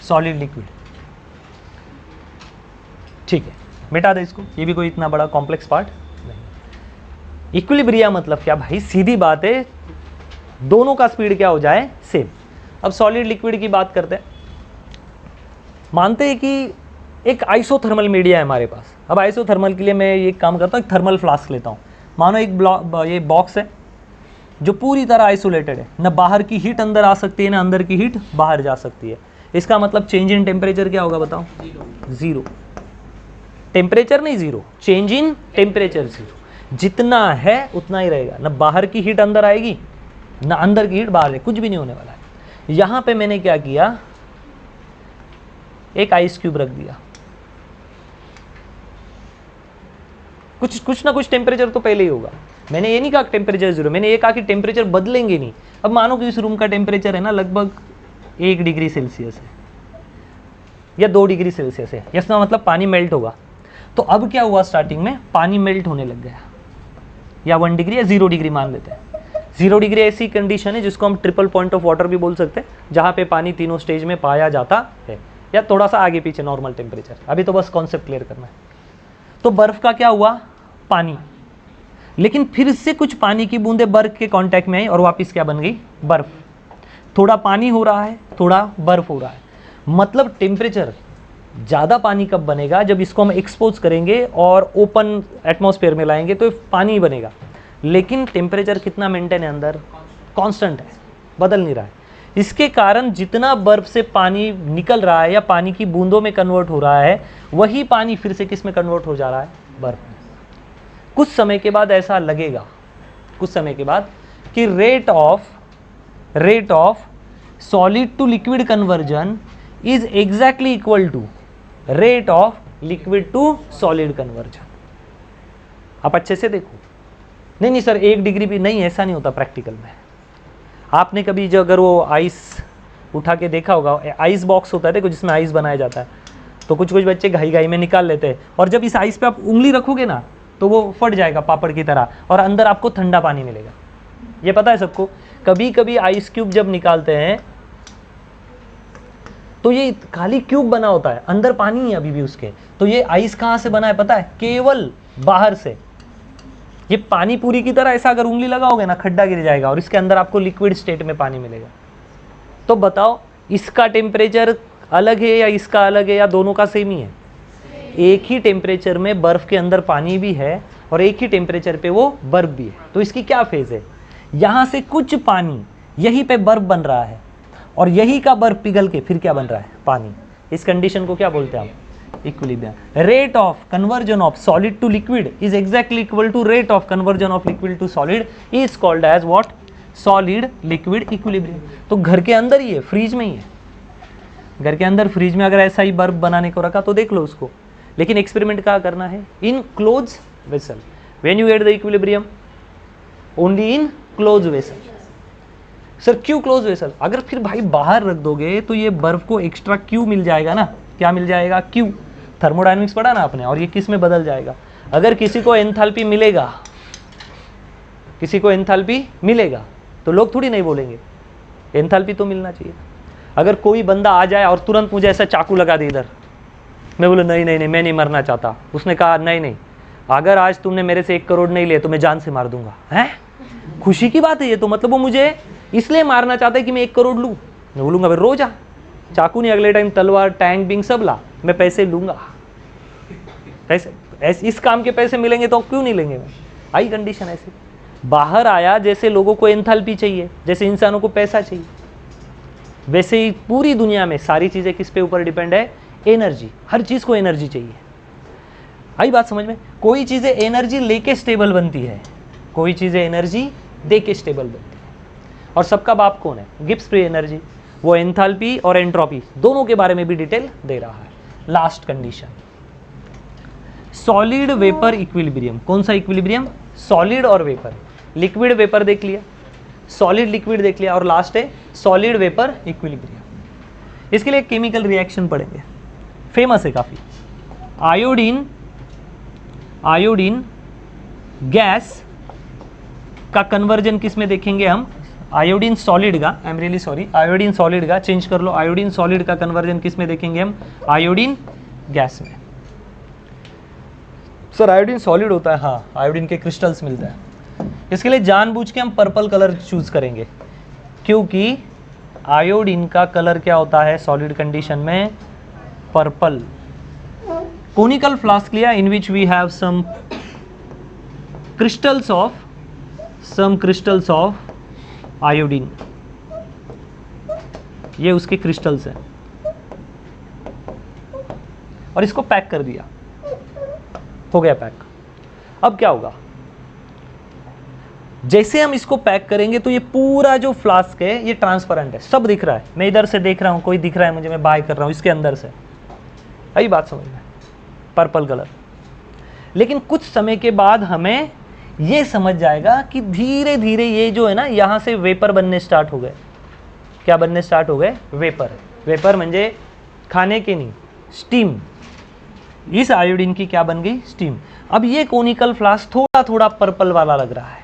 सॉलिड लिक्विड, ठीक है, मिटा दे इसको, ये भी कोई इतना बड़ा कॉम्प्लेक्स पार्ट नहीं। इक्विलिब्रियम मतलब क्या भाई? सीधी बात है, दोनों का स्पीड क्या हो जाए? सेम। अब सॉलिड लिक्विड की बात करते हैं। मानते हैं कि एक आइसोथर्मल मीडिया है हमारे पास। अब आइसोथर्मल के लिए मैं ये काम करता हूँ, एक थर्मल फ्लास्क लेता हूँ। मानो एक ये बॉक्स है जो पूरी तरह आइसोलेटेड है, ना बाहर की हीट अंदर आ सकती है, ना अंदर की हीट बाहर जा सकती है। इसका मतलब चेंज इन टेम्परेचर क्या होगा बताओ? जीरो। टेम्परेचर नहीं zero, change in temperature zero. जितना है उतना ही रहेगा, ना बाहर की हीट अंदर आएगी, ना अंदर की हीट बाहर आएगी, कुछ भी नहीं होने वाला है। यहां पे मैंने क्या किया, एक आइस क्यूब रख दिया। कुछ ना कुछ टेम्परेचर तो पहले ही होगा। मैंने ये नहीं कहा टेम्परेचर जीरो, मैंने ये कहा कि टेम्परेचर बदलेंगे नहीं। अब मानो कि इस रूम का टेम्परेचर है ना लगभग 1 डिग्री सेल्सियस है या 2 डिग्री सेल्सियस है, इसका मतलब पानी मेल्ट होगा। तो अब क्या हुआ, स्टार्टिंग में पानी मेल्ट होने लग गया, या 1 डिग्री या 0 डिग्री मान लेते हैं। 0 डिग्री ऐसी कंडीशन है जिसको हम ट्रिपल पॉइंट ऑफ वाटर भी बोल सकते हैं, जहाँ पे पानी तीनों स्टेज में पाया जाता है, या थोड़ा सा आगे पीछे नॉर्मल टेम्परेचर। अभी तो बस कॉन्सेप्ट क्लियर करना है। तो बर्फ का क्या हुआ, पानी, लेकिन फिर से कुछ पानी की बूंदें बर्फ के कांटेक्ट में आई और वापस क्या बन गई, बर्फ। थोड़ा पानी हो रहा है, थोड़ा बर्फ हो रहा है। मतलब टेम्परेचर ज़्यादा पानी कब बनेगा, जब इसको हम एक्सपोज करेंगे और ओपन एटमॉस्फेयर में लाएंगे तो पानी बनेगा। लेकिन टेम्परेचर कितना मेंटेन है अंदर, कांस्टेंट है, बदल नहीं रहा है। इसके कारण जितना बर्फ से पानी निकल रहा है या पानी की बूंदों में कन्वर्ट हो रहा है, वही पानी फिर से किस में कन्वर्ट हो जा रहा है, बर्फ में। कुछ समय के बाद ऐसा लगेगा, कुछ समय के बाद, कि rate of solid to liquid conversion is exactly equal to rate of liquid to solid conversion. आप अच्छे से देखो। नहीं सर 1 डिग्री भी नहीं, ऐसा नहीं होता प्रैक्टिकल में। आपने कभी जो अगर वो आइस उठा के देखा होगा, आइस बॉक्स होता है देखो जिसमें आइस बनाया जाता है, तो कुछ बच्चे घाई में निकाल लेते हैं, और जब इस आइस पे आप उंगली रखोगे ना तो वो फट जाएगा पापड़ की तरह, और अंदर आपको ठंडा पानी मिलेगा। ये पता है सबको। कभी कभी आइस क्यूब जब निकालते हैं तो ये खाली क्यूब बना होता है, अंदर पानी है अभी भी उसके। तो ये आइस कहाँ से बना है पता है, केवल बाहर से। ये पानी पूरी की तरह ऐसा अगर उंगली लगाओगे ना, खड्डा गिर जाएगा और इसके अंदर आपको लिक्विड स्टेट में पानी मिलेगा। तो बताओ इसका टेम्परेचर अलग है या इसका अलग है, या दोनों का सेम ही है? एक ही टेम्परेचर में बर्फ के अंदर पानी भी है और एक ही टेम्परेचर पे वो बर्फ भी है। तो इसकी क्या फेज है, यहाँ से कुछ पानी यहीं पे बर्फ बन रहा है और यही का बर्फ पिघल के फिर क्या बन रहा है, पानी। इस कंडीशन को क्या बोलते हैं हम, equilibrium. Rate of conversion of solid to liquid is exactly equal to rate of conversion of liquid to solid is called as what, solid liquid equilibrium. तो घर के अंदर ही है, फ्रीज में ही है। घर के अंदर फ्रीज में अगर ऐसा ही बर्फ बनाने को रखा तो देख लो उसको। लेकिन एक्सपेरिमेंट क्या करना है, in close vessel. When you at the equilibrium only in close vessel. Sir क्यों क्लोज वेसल? अगर फिर भाई बाहर रख दोगे तो ये बर्फ को एक्स्ट्रा क्यू मिल जाएगा ना। क्या मिल जाएगा, क्यू। थर्मोडायनेमिक्स पढ़ा ना आपने, और ये किस में बदल जाएगा। अगर किसी को एंथैल्पी मिलेगा, किसी को एंथैल्पी मिलेगा तो लोग थोड़ी नहीं बोलेंगे, एंथैल्पी तो मिलना चाहिए। अगर कोई बंदा आ जाए और तुरंत मुझे ऐसा चाकू लगा दे इधर, मैं बोले नहीं नहीं नहीं मैं नहीं मरना चाहता, उसने कहा नहीं अगर आज तुमने मेरे से 1 करोड़ नहीं लिए तो मैं जान से मार दूंगा, हैं? खुशी की बात है ये तो, मतलब वो मुझे इसलिए मारना चाहता है कि मैं 1 करोड़ लूँ। मैं बोलूँगा भाई रोज आ, चाकू नहीं, अगले टाइम तलवार टैंक बिंग सब ला, मैं पैसे लूँगा। ऐसे इस काम के पैसे मिलेंगे तो क्यों नहीं लेंगे मैं। आई कंडीशन ऐसे बाहर आया, जैसे लोगों को एंथैल्पी चाहिए, जैसे इंसानों को पैसा चाहिए, वैसे ही पूरी दुनिया में सारी चीज़ें किस पे ऊपर डिपेंड है, एनर्जी। हर चीज़ को एनर्जी चाहिए। आई बात समझ में। कोई चीज़ें एनर्जी लेके स्टेबल बनती है, कोई चीज़ें एनर्जी दे के स्टेबल बनती है। और सबका बाप कौन है, गिब्स फ्री एनर्जी। वो एंथैल्पी और एंट्रोपी दोनों के बारे में भी डिटेल दे रहा है। Last condition, solid vapour equilibrium. कौन सा इक्विलिब्रियम, सॉलिड और वेपर। लिक्विड वेपर देख लिया, सॉलिड लिक्विड देख लिया, और लास्ट है सॉलिड वेपर इक्विलिब्रियम। इसके लिए केमिकल रिएक्शन पढ़ेंगे, फेमस है काफ़ी। आयोडीन गैस का कन्वर्जन किस में देखेंगे हम, आयोडीन सॉलिड का, I am really sorry, iodine solid का, चेंज कर लो, आयोडीन सॉलिड का कन्वर्जन किस में देखेंगे हम, आयोडीन गैस में। सर आयोडीन सॉलिड होता है, हाँ आयोडीन के क्रिस्टल्स मिलते हैं। इसके लिए जानबूझ के हम पर्पल कलर चूज करेंगे, क्योंकि आयोडीन का कलर क्या होता है सॉलिड कंडीशन में, पर्पल। कोनिकल फ्लास्क लिया in which we have some crystals of iodine, ये उसके क्रिस्टल्स हैं, और इसको पैक कर दिया, हो गया पैक। अब क्या होगा, जैसे हम इसको पैक करेंगे तो ये पूरा जो फ्लास्क है ये ट्रांसपेरेंट है, सब दिख रहा है, मैं इधर से देख रहा हूं, कोई दिख रहा है मुझे, मैं बाय कर रहा हूं इसके अंदर से, यही बात समझ में, पर्पल कलर। लेकिन कुछ समय के बाद हमें ये समझ जाएगा कि धीरे धीरे ये जो है ना, यहां से वेपर बनने स्टार्ट हो गए। क्या बनने स्टार्ट हो गए, वेपर। वेपर म्हणजे खाने के नहीं, स्टीम। इस आयोडीन की क्या बन गई, स्टीम। अब ये कोनिकल फ्लास्क थोड़ा थोड़ा पर्पल वाला लग रहा है,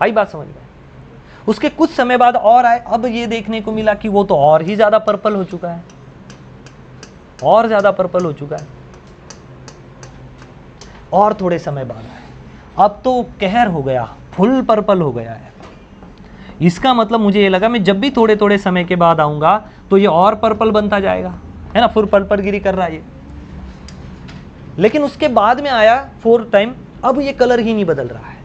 आई बात समझ में। उसके कुछ समय बाद और आए, अब ये देखने को मिला कि वो तो और ही ज्यादा पर्पल हो चुका है, और ज्यादा पर्पल हो चुका है। और थोड़े समय बाद आए, अब तो कहर हो गया, फुल पर्पल हो गया है। इसका मतलब मुझे ये लगा मैं जब भी थोड़े थोड़े समय के बाद आऊंगा तो ये और पर्पल बनता जाएगा, है ना, फुल पर्पलगिरी कर रहा है ये। लेकिन उसके बाद में आया 4th टाइम, अब ये कलर ही नहीं बदल रहा है।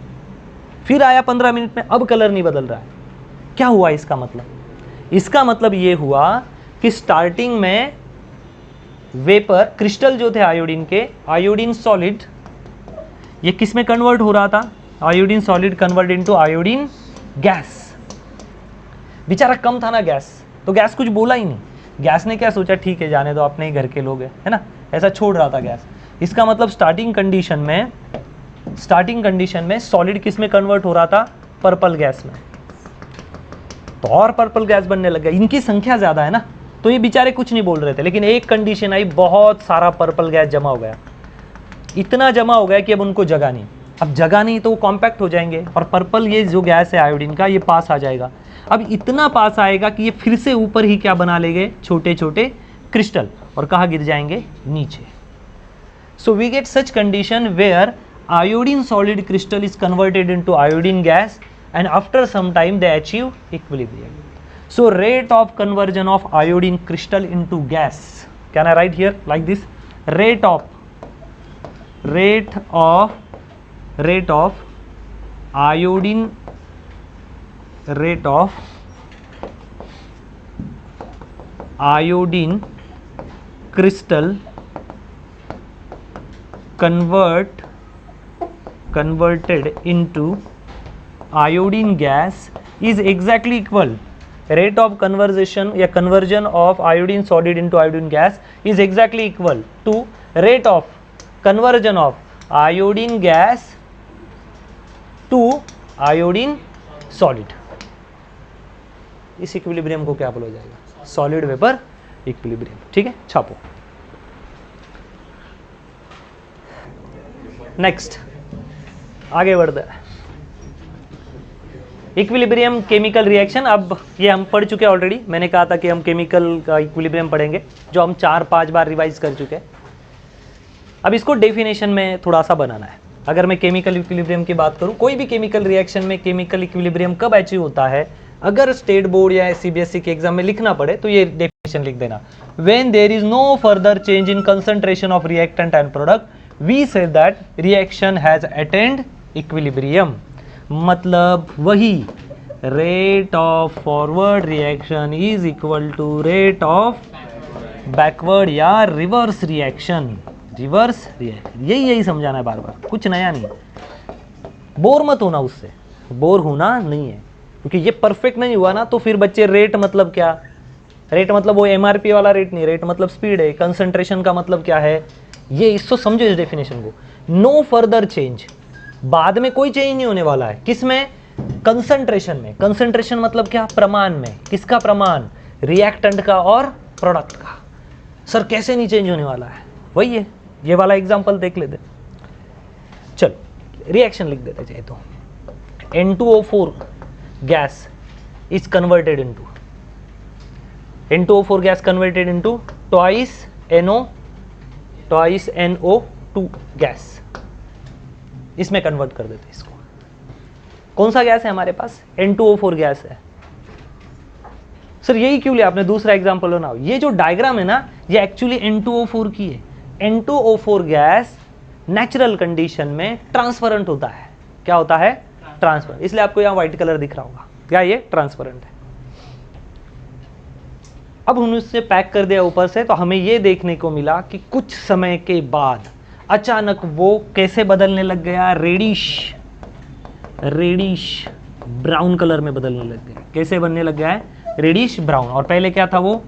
फिर आया 15 मिनट में, अब कलर नहीं बदल रहा है। क्या हुआ इसका मतलब, इसका मतलब ये हुआ कि स्टार्टिंग में वेपर क्रिस्टल जो थे आयोडीन के, आयोडीन सॉलिड, ये किस में कन्वर्ट हो रहा था, iodine solid convert into iodine gas. बेचारा कम था ना गैस, तो गैस कुछ बोला ही नहीं। गैस ने क्या सोचा, ठीक है जाने दो, अपने ही घर के लोग हैं, है ना, ऐसा छोड़ रहा था गैस। इसका मतलब स्टार्टिंग कंडीशन में सॉलिड किस में कन्वर्ट हो रहा था, पर्पल गैस में। तो और पर्पल गैस बनने लग गया, इनकी संख्या ज्यादा है ना, तो ये बेचारे कुछ नहीं बोल रहे थे। लेकिन एक कंडीशन आई, बहुत सारा पर्पल गैस जमा हो गया, इतना जमा हो गया कि अब उनको जगह नहीं। अब जगह नहीं तो वो कॉम्पैक्ट हो जाएंगे, और पर्पल ये जो गैस है आयोडीन का, ये पास आ जाएगा। अब इतना पास आएगा कि ये फिर से ऊपर ही क्या बना लेंगे, छोटे छोटे क्रिस्टल, और कहाँ गिर जाएंगे, नीचे। So we get such condition where iodine solid crystal is converted into iodine gas, and after some time they achieve equilibrium. So rate of conversion of iodine crystal into gas, can I write here like this, rate of iodine, rate of iodine crystal converted into iodine gas is exactly equal, rate of conversion of iodine solid into iodine gas is exactly equal to rate of conversion of iodine gas to iodine solid. इस equilibrium को क्या बोला जाएगा, solid vapour equilibrium. ठीक है, छापो। Next आगे बढ़ते हैं, इक्विलिब्रियम केमिकल रिएक्शन। अब ये हम पढ़ चुके हैं ऑलरेडी, मैंने कहा था कि हम केमिकल का इक्विलिब्रियम पढ़ेंगे, जो हम 4-5 बार रिवाइज कर चुके हैं। अब इसको डेफिनेशन में थोड़ा सा बनाना है। अगर मैं केमिकल इक्विलिब्रियम की बात करूं, कोई भी केमिकल रिएक्शन में केमिकल इक्विलिब्रियम कब अचीव होता है, अगर स्टेट बोर्ड या सीबीएसई के एग्जाम में लिखना पड़े तो ये डेफिनेशन लिख देना, when there is no further change in concentration of reactant and product we say that reaction has attained equilibrium. मतलब वही, rate of forward reaction is equal to rate of backward या रिवर्स रिएक्शन। रिवर्स रिएक्शन, यही समझाना है बार बार, कुछ नया नहीं। Bore मत होना उससे, बोर होना नहीं है, क्योंकि ये परफेक्ट नहीं हुआ ना तो फिर बच्चे रेट मतलब क्या, रेट मतलब वो एमआरपी वाला रेट नहीं, रेट मतलब स्पीड है। कंसंट्रेशन का मतलब क्या है, ये इसको समझो इस डेफिनेशन को। नो फर्दर चेंज, बाद में कोई चेंज नहीं होने वाला है, किसमें, कंसंट्रेशन में। कंसंट्रेशन मतलब क्या, प्रमाण में। किसका प्रमाण, रिएक्टेंट का और प्रोडक्ट का। सर कैसे नहीं चेंज होने वाला है, वही है, ये वाला एग्जांपल देख लेते। चल रिएक्शन लिख देते चाहे तो, N2O4 gas is converted into N2O4 gas converted into twice NO2 gas, इसमें कन्वर्ट कर देते इसको। कौन सा गैस है हमारे पास? N2O4 गैस है। सर यही क्यों लिया आपने? दूसरा एग्जांपल लो ना। ये जो डायग्राम है ना, ये एक्चुअली N2O4 की है। N2O4 गैस नेचुरल कंडीशन में ट्रांसपेरेंट होता है। क्या होता है? ट्रांसपेरेंट। इसलिए आपको यहाँ व्हाइट कलर दिख रहा होगा, क्या ये ट्रांसपेरेंट है। अब हमने उससे पैक कर दिया ऊपर से, तो हमें ये देखने को मिला कि कुछ समय के बाद अचानक वो कैसे बदलने लग गया? रेडिश ब्राउन कलर में बदलने लग गया। कैसे बनने लग गया है? Reddish brown. और पहले क्या था? वो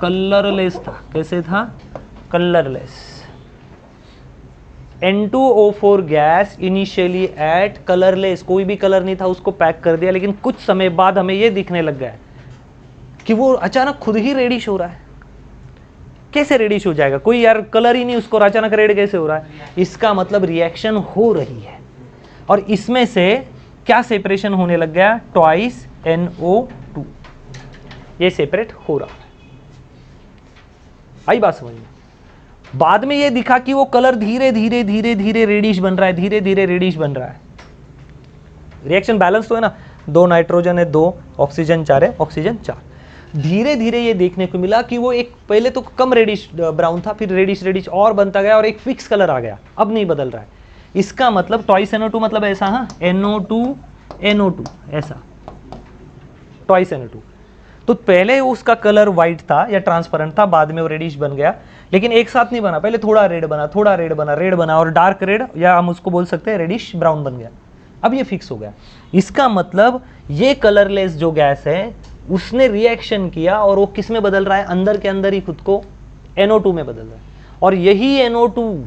कलरलेस था। कैसे था? Colourless. N2O4 gas initially at colourless, कोई भी कलर नहीं था, उसको पैक कर दिया, लेकिन कुछ समय बाद हमें ये दिखने लग गया कि वो अचानक खुद ही रेडिश हो रहा है। कैसे रेडिश हो जाएगा? कोई यार कलर ही नहीं उसको, अचानक रेड कैसे हो रहा है? इसका मतलब रिएक्शन हो रही है, और इसमें से क्या सेपरेशन होने लग गया? ट्वाइस NO2, ये सेपरेट हो रहा है। आई बात समझ में? बाद में ये दिखा कि वो कलर धीरे धीरे धीरे धीरे रेडिश बन रहा है, धीरे धीरे रेडिश बन रहा है। रिएक्शन बैलेंस तो है ना, 2 नाइट्रोजन है, 2 ऑक्सीजन 4 है, ऑक्सीजन 4। धीरे धीरे ये देखने को मिला कि वो एक पहले तो कम रेडिश ब्राउन था, फिर रेडिश और बनता गया और एक फिक्स कलर आ गया, अब नहीं बदल रहा है। इसका मतलब ट्वाइस NO2 मतलब ऐसा, हाँ, NO2 ऐसा, ट्वाइस NO2। तो पहले उसका कलर व्हाइट था या ट्रांसपेरेंट था, बाद में वो रेडिश बन गया, लेकिन एक साथ नहीं बना। पहले थोड़ा रेड बना, थोड़ा रेड बना, रेड बना, और डार्क रेड, या हम उसको बोल सकते हैं रेडिश ब्राउन बन गया। अब ये फिक्स हो गया। इसका मतलब ये कलरलेस जो गैस है उसने रिएक्शन किया, और वो किस में बदल रहा है? अंदर के अंदर ही खुद को NO2 में बदल रहा है, और यही NO2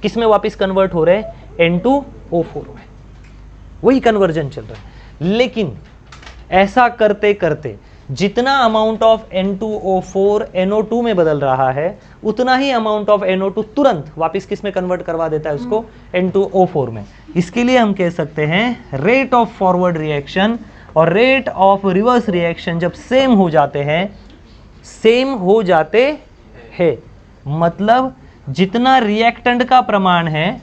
किस में वापस कन्वर्ट हो रहे हैं? N2O4 में। वही कन्वर्जन चल रहा है। लेकिन ऐसा करते करते जितना अमाउंट ऑफ N2O4 NO2 में बदल रहा है, उतना ही अमाउंट ऑफ NO2 तुरंत वापस किस में कन्वर्ट करवा देता है? उसको N2O4 में। इसके लिए हम कह सकते हैं रेट ऑफ फॉरवर्ड रिएक्शन और रेट ऑफ रिवर्स रिएक्शन जब सेम हो जाते हैं, मतलब जितना रिएक्टेंट का प्रमाण है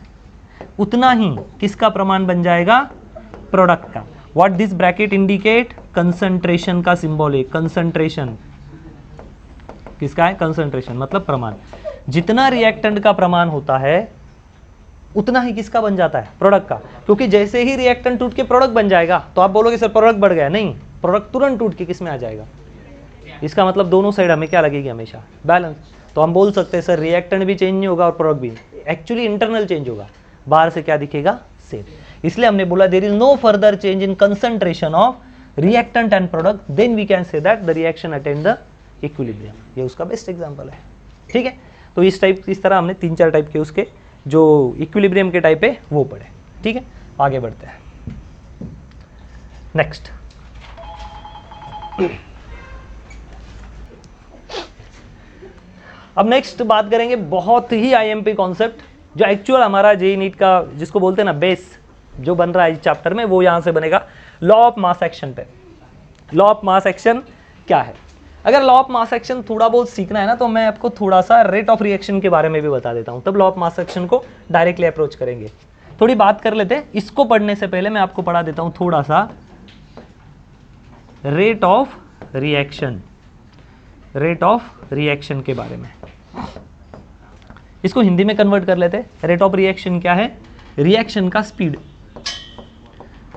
उतना ही किसका प्रमाण बन जाएगा? प्रोडक्ट का। What this bracket indicate? Concentration का सिंबल है। कंसंट्रेशन किसका है? कंसंट्रेशन मतलब प्रमाण। जितना रिएक्टेंट का प्रमाण होता है उतना ही किसका बन जाता है? प्रोडक्ट का। क्योंकि जैसे ही रिएक्टेंट टूट के प्रोडक्ट बन जाएगा, तो आप बोलोगे सर प्रोडक्ट बढ़ गया। नहीं, प्रोडक्ट तुरंत टूट के किस में आ जाएगा? इसका मतलब दोनों साइड हमें क्या लगेगी? हमेशा बैलेंस। तो हम बोल सकते हैं सर रिएक्टेंट भी चेंज नहीं होगा और प्रोडक्ट भी। एक्चुअली इंटरनल चेंज होगा, बाहर से क्या दिखेगा? सेम। इसलिए हमने बोला there is no further change in concentration of reactant and product, then we can say that the reaction attain the equilibrium. ये उसका बेस्ट एग्जांपल है। ठीक है, तो इस तरह हमने 3-4 टाइप के उसके जो इक्विलिब्रियम के टाइप है वो पढ़े। ठीक है, आगे बढ़ते हैं। नेक्स्ट, अब नेक्स्ट बात करेंगे बहुत ही IMP कॉन्सेप्ट, जो एक्चुअल हमारा जेईई नीट का जिसको बोलते हैं ना बेस जो बन रहा है इस चैप्टर में, वो यहां से बनेगा लॉ ऑफ मास एक्शन पे। लॉ ऑफ मास एक्शन क्या है? अगर लॉ ऑफ मास एक्शन थोड़ा बहुत सीखना है ना, तो मैं आपको थोड़ा सा रेट ऑफ रिएक्शन के बारे में भी बता देता हूं, तब लॉ ऑफ मास एक्शन को डायरेक्टली अप्रोच करेंगे। थोड़ी बात कर लेते हैं। इसको पढ़ने से पहले मैं आपको पढ़ा देता हूं थोड़ा सा rate of reaction, rate of reaction के बारे में। इसको हिंदी में कन्वर्ट कर लेते हैं। रेट ऑफ रिएक्शन क्या है? रिएक्शन का स्पीड,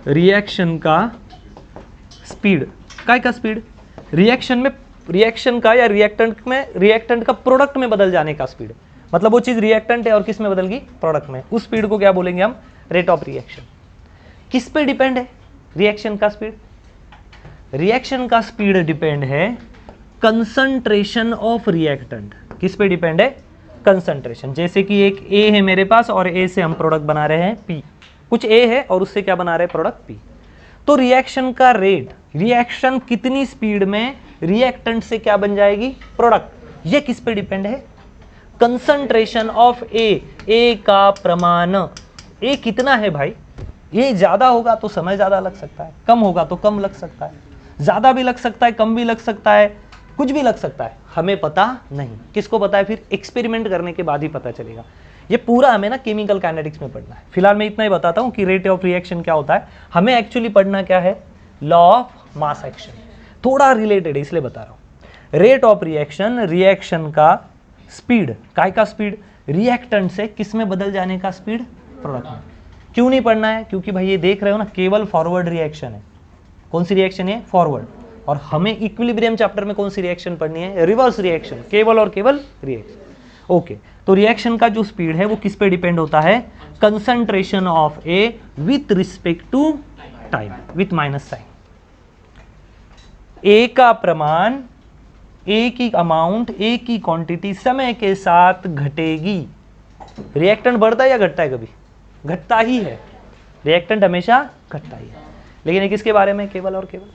रिएक्शन का स्पीड, काय का स्पीड? रिएक्शन में, रिएक्शन का या रिएक्टेंट में, रिएक्टेंट का प्रोडक्ट में बदल जाने का स्पीड। मतलब वो चीज रिएक्टेंट है और किस में बदल गई? प्रोडक्ट में। उस स्पीड को क्या बोलेंगे हम? Rate of reaction. किस पे डिपेंड है रिएक्शन का स्पीड? रिएक्शन का स्पीड डिपेंड है कंसंट्रेशन ऑफ रिएक्टेंट। किस पे डिपेंड है? कंसंट्रेशन। जैसे कि एक A है मेरे पास और A से हम प्रोडक्ट बना रहे हैं P, कुछ A है और उससे क्या बना रहे हैं? Product P। तो रिएक्शन का रेट, रिएक्शन कितनी स्पीड में रिएक्टेंट से क्या बन जाएगी? प्रोडक्ट। ये किस पे डिपेंड है? कंसंट्रेशन ऑफ A, A का प्रमाण। A कितना है भाई? ये ज़्यादा होगा तो समय ज़्यादा लग सकता है, कम होगा तो कम लग सकता है, ज़्यादा भी लग सकता है, कम भी लग सकता है, कुछ भी लग सकता है, हमें पता नहीं। किसको पता है? फिर एक्सपेरिमेंट करने के बाद ही पता चलेगा। ये पूरा हमें ना केमिकल काइनेटिक्स में पढ़ना है। फिलहाल मैं इतना ही बताता हूँ कि रेट ऑफ रिएक्शन क्या होता है। हमें एक्चुअली पढ़ना क्या है? Law of mass action. थोड़ा रिलेटेड है इसलिए बता रहा हूँ। रेट ऑफ रिएक्शन, रिएक्शन का स्पीड, काय का स्पीड? रिएक्टेंट से किस में बदल जाने का स्पीड? प्रोडक्ट में। क्यों नहीं पढ़ना है? क्योंकि भाई ये देख रहे हो ना, केवल फॉरवर्ड रिएक्शन है। कौन सी रिएक्शन है? फॉरवर्ड। और हमें इक्विलिब्रियम चैप्टर में कौन सी रिएक्शन पढ़नी है? रिवर्स रिएक्शन, केवल और केवल रिएक्शन। ओके, तो रिएक्शन का जो स्पीड है वो किस पे डिपेंड होता है? Concentration of A with respect to time, with minus sign. A का प्रमाण, ए की अमाउंट, ए की क्वांटिटी समय के साथ घटेगी। रिएक्टेंट बढ़ता है या घटता है? कभी घटता ही है। रिएक्टेंट हमेशा घटता ही है। लेकिन ये किसके बारे में? केवल और केवल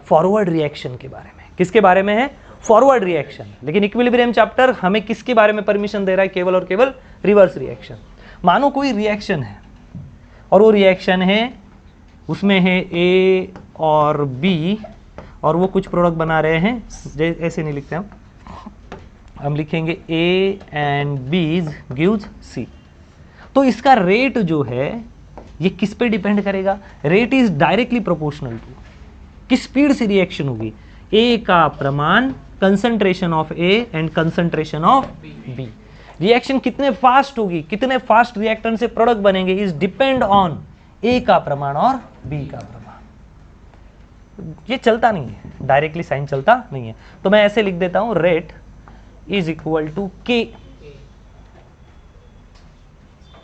फॉरवर्ड रिएक्शन के बारे में। किसके बारे में है? Forward reaction. लेकिन इक्विलिब्रियम चैप्टर हमें किसके बारे में परमिशन दे रहा है? केवल और केवल रिवर्स रिएक्शन। मानो कोई रिएक्शन है और वो रिएक्शन है, उसमें है ए और बी, और वो कुछ प्रोडक्ट बना रहे हैं। ऐसे नहीं लिखते हम लिखेंगे A and B gives C. तो इसका रेट जो है ये किस पे डिपेंड करेगा? Rate is directly proportional to किस स्पीड से रिएक्शन होगी? ए का प्रमाण, concentration of A and concentration of B. Reaction कितने फास्ट होगी, कितने फास्ट रिएक्टेंट से प्रोडक्ट बनेंगे, इज डिपेंड ऑन ए का प्रमाण और बी का प्रमाण। ये चलता नहीं है, डायरेक्टली साइन चलता नहीं है। तो मैं ऐसे लिख देता हूं, रेट इज इक्वल टू के।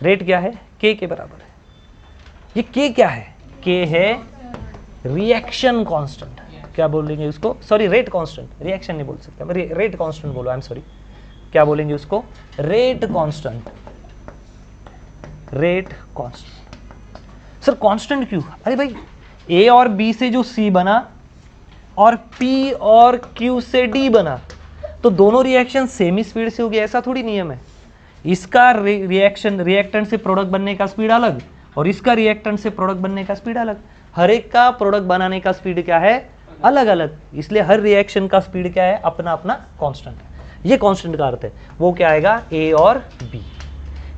रेट क्या है? के बराबर है। ये के क्या है? के है रिएक्शन कांस्टेंट। क्या बोलेंगे उसको? Sorry, rate constant. रिएक्शन नहीं बोल सकते, रेट कांस्टेंट बोलो, आई एम सॉरी। क्या बोलेंगे उसको? Rate constant. Rate constant. Sir constant क्यों? अरे भाई, ए और बी से जो सी बना और पी और क्यू से डी बना, तो दोनों रिएक्शन सेम ही स्पीड से होगी, ऐसा थोड़ी नियम है। इसका रिएक्शन, रिएक्टेंट से प्रोडक्ट बनने का स्पीड अलग, और इसका रिएक्टेंट से प्रोडक्ट बनने का स्पीड अलग। हर एक का प्रोडक्ट बनाने का स्पीड क्या है? अलग अलग। इसलिए हर रिएक्शन का स्पीड क्या है? अपना अपना कांस्टेंट है। ये कांस्टेंट का अर्थ है। वो क्या आएगा? ए और बी।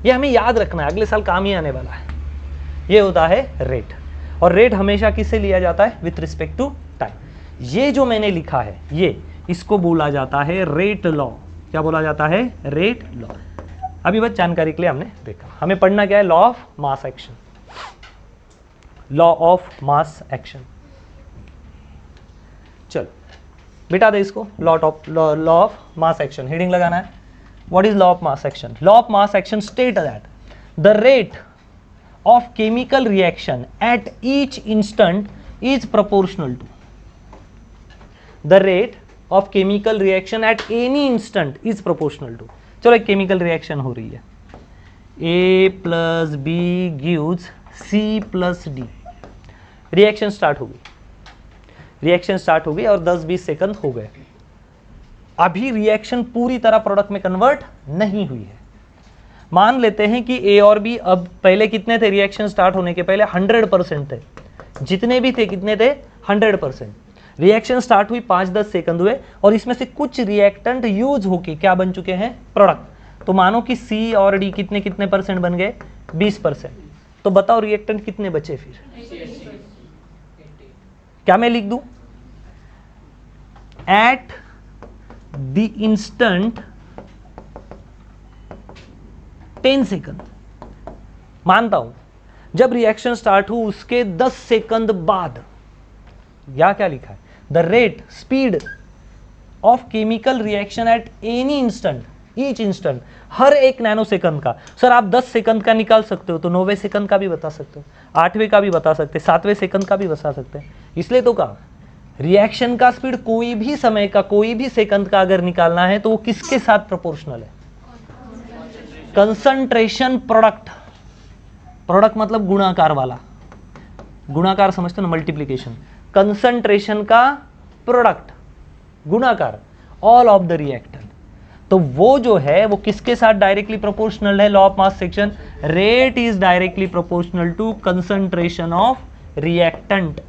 ये हमें याद रखना है, अगले साल काम ही आने वाला है। ये होता है रेट, और रेट हमेशा किससे लिया जाता है? With respect to time. ये जो मैंने लिखा है, ये इसको बोला जाता है रेट लॉ। क्या बोला जाता है? Rate law. अभी बस जानकारी के लिए हमने देखा। हमें पढ़ना क्या है? Law of mass action. Law of mass action. चलो मिटा दे इसको। Law of mass action heading लगाना है। What is law of mass action? Law of mass action state that the rate of chemical reaction at each instant is proportional to the rate of chemical reaction at any instant is proportional to. चलो एक chemical reaction हो रही है, A plus B gives C plus D. Reaction start हो गई, reaction start हो गई और 10-20 सेकंड हो गए। अभी रिएक्शन पूरी तरह प्रोडक्ट में कन्वर्ट नहीं हुई है। मान लेते हैं कि ए और बी अब पहले कितने थे? रिएक्शन स्टार्ट होने के पहले 100% थे। जितने भी थे कितने थे? 100%। रिएक्शन स्टार्ट हुई, 5-10 सेकंड हुए, और इसमें से कुछ रिएक्टेंट यूज होके क्या बन चुके हैं? प्रोडक्ट। तो मानो कि सी और डी कितने कितने परसेंट बन गए? 20%। तो बताओ रिएक्टेंट कितने बचे फिर? क्या मैं लिख दूं? At the instant 10 second. मानता हूं जब रिएक्शन स्टार्ट हुई उसके 10 सेकंड बाद, या क्या लिखा है? The rate, speed of chemical reaction at any instant, each instant, हर एक नैनो सेकंड का। सर आप 10 सेकंड का निकाल सकते हो तो 9वें सेकंड का भी बता सकते हो, 8वें का भी बता सकते, 7वें सेकंड का भी बता सकते हैं। इसलिए तो कहा रिएक्शन का स्पीड कोई भी समय का, कोई भी सेकंड का अगर निकालना है तो वो किसके साथ प्रोपोर्शनल है? Concentration product. प्रोडक्ट मतलब गुणाकार वाला, गुणाकार समझते हो ना, मल्टीप्लीकेशन। कंसंट्रेशन का प्रोडक्ट गुणाकार ऑल ऑफ द रिएक्टेंट। तो वो जो है वो किसके साथ डायरेक्टली प्रोपोर्शनल है? Law of mass action, rate is directly proportional to concentration of reactant,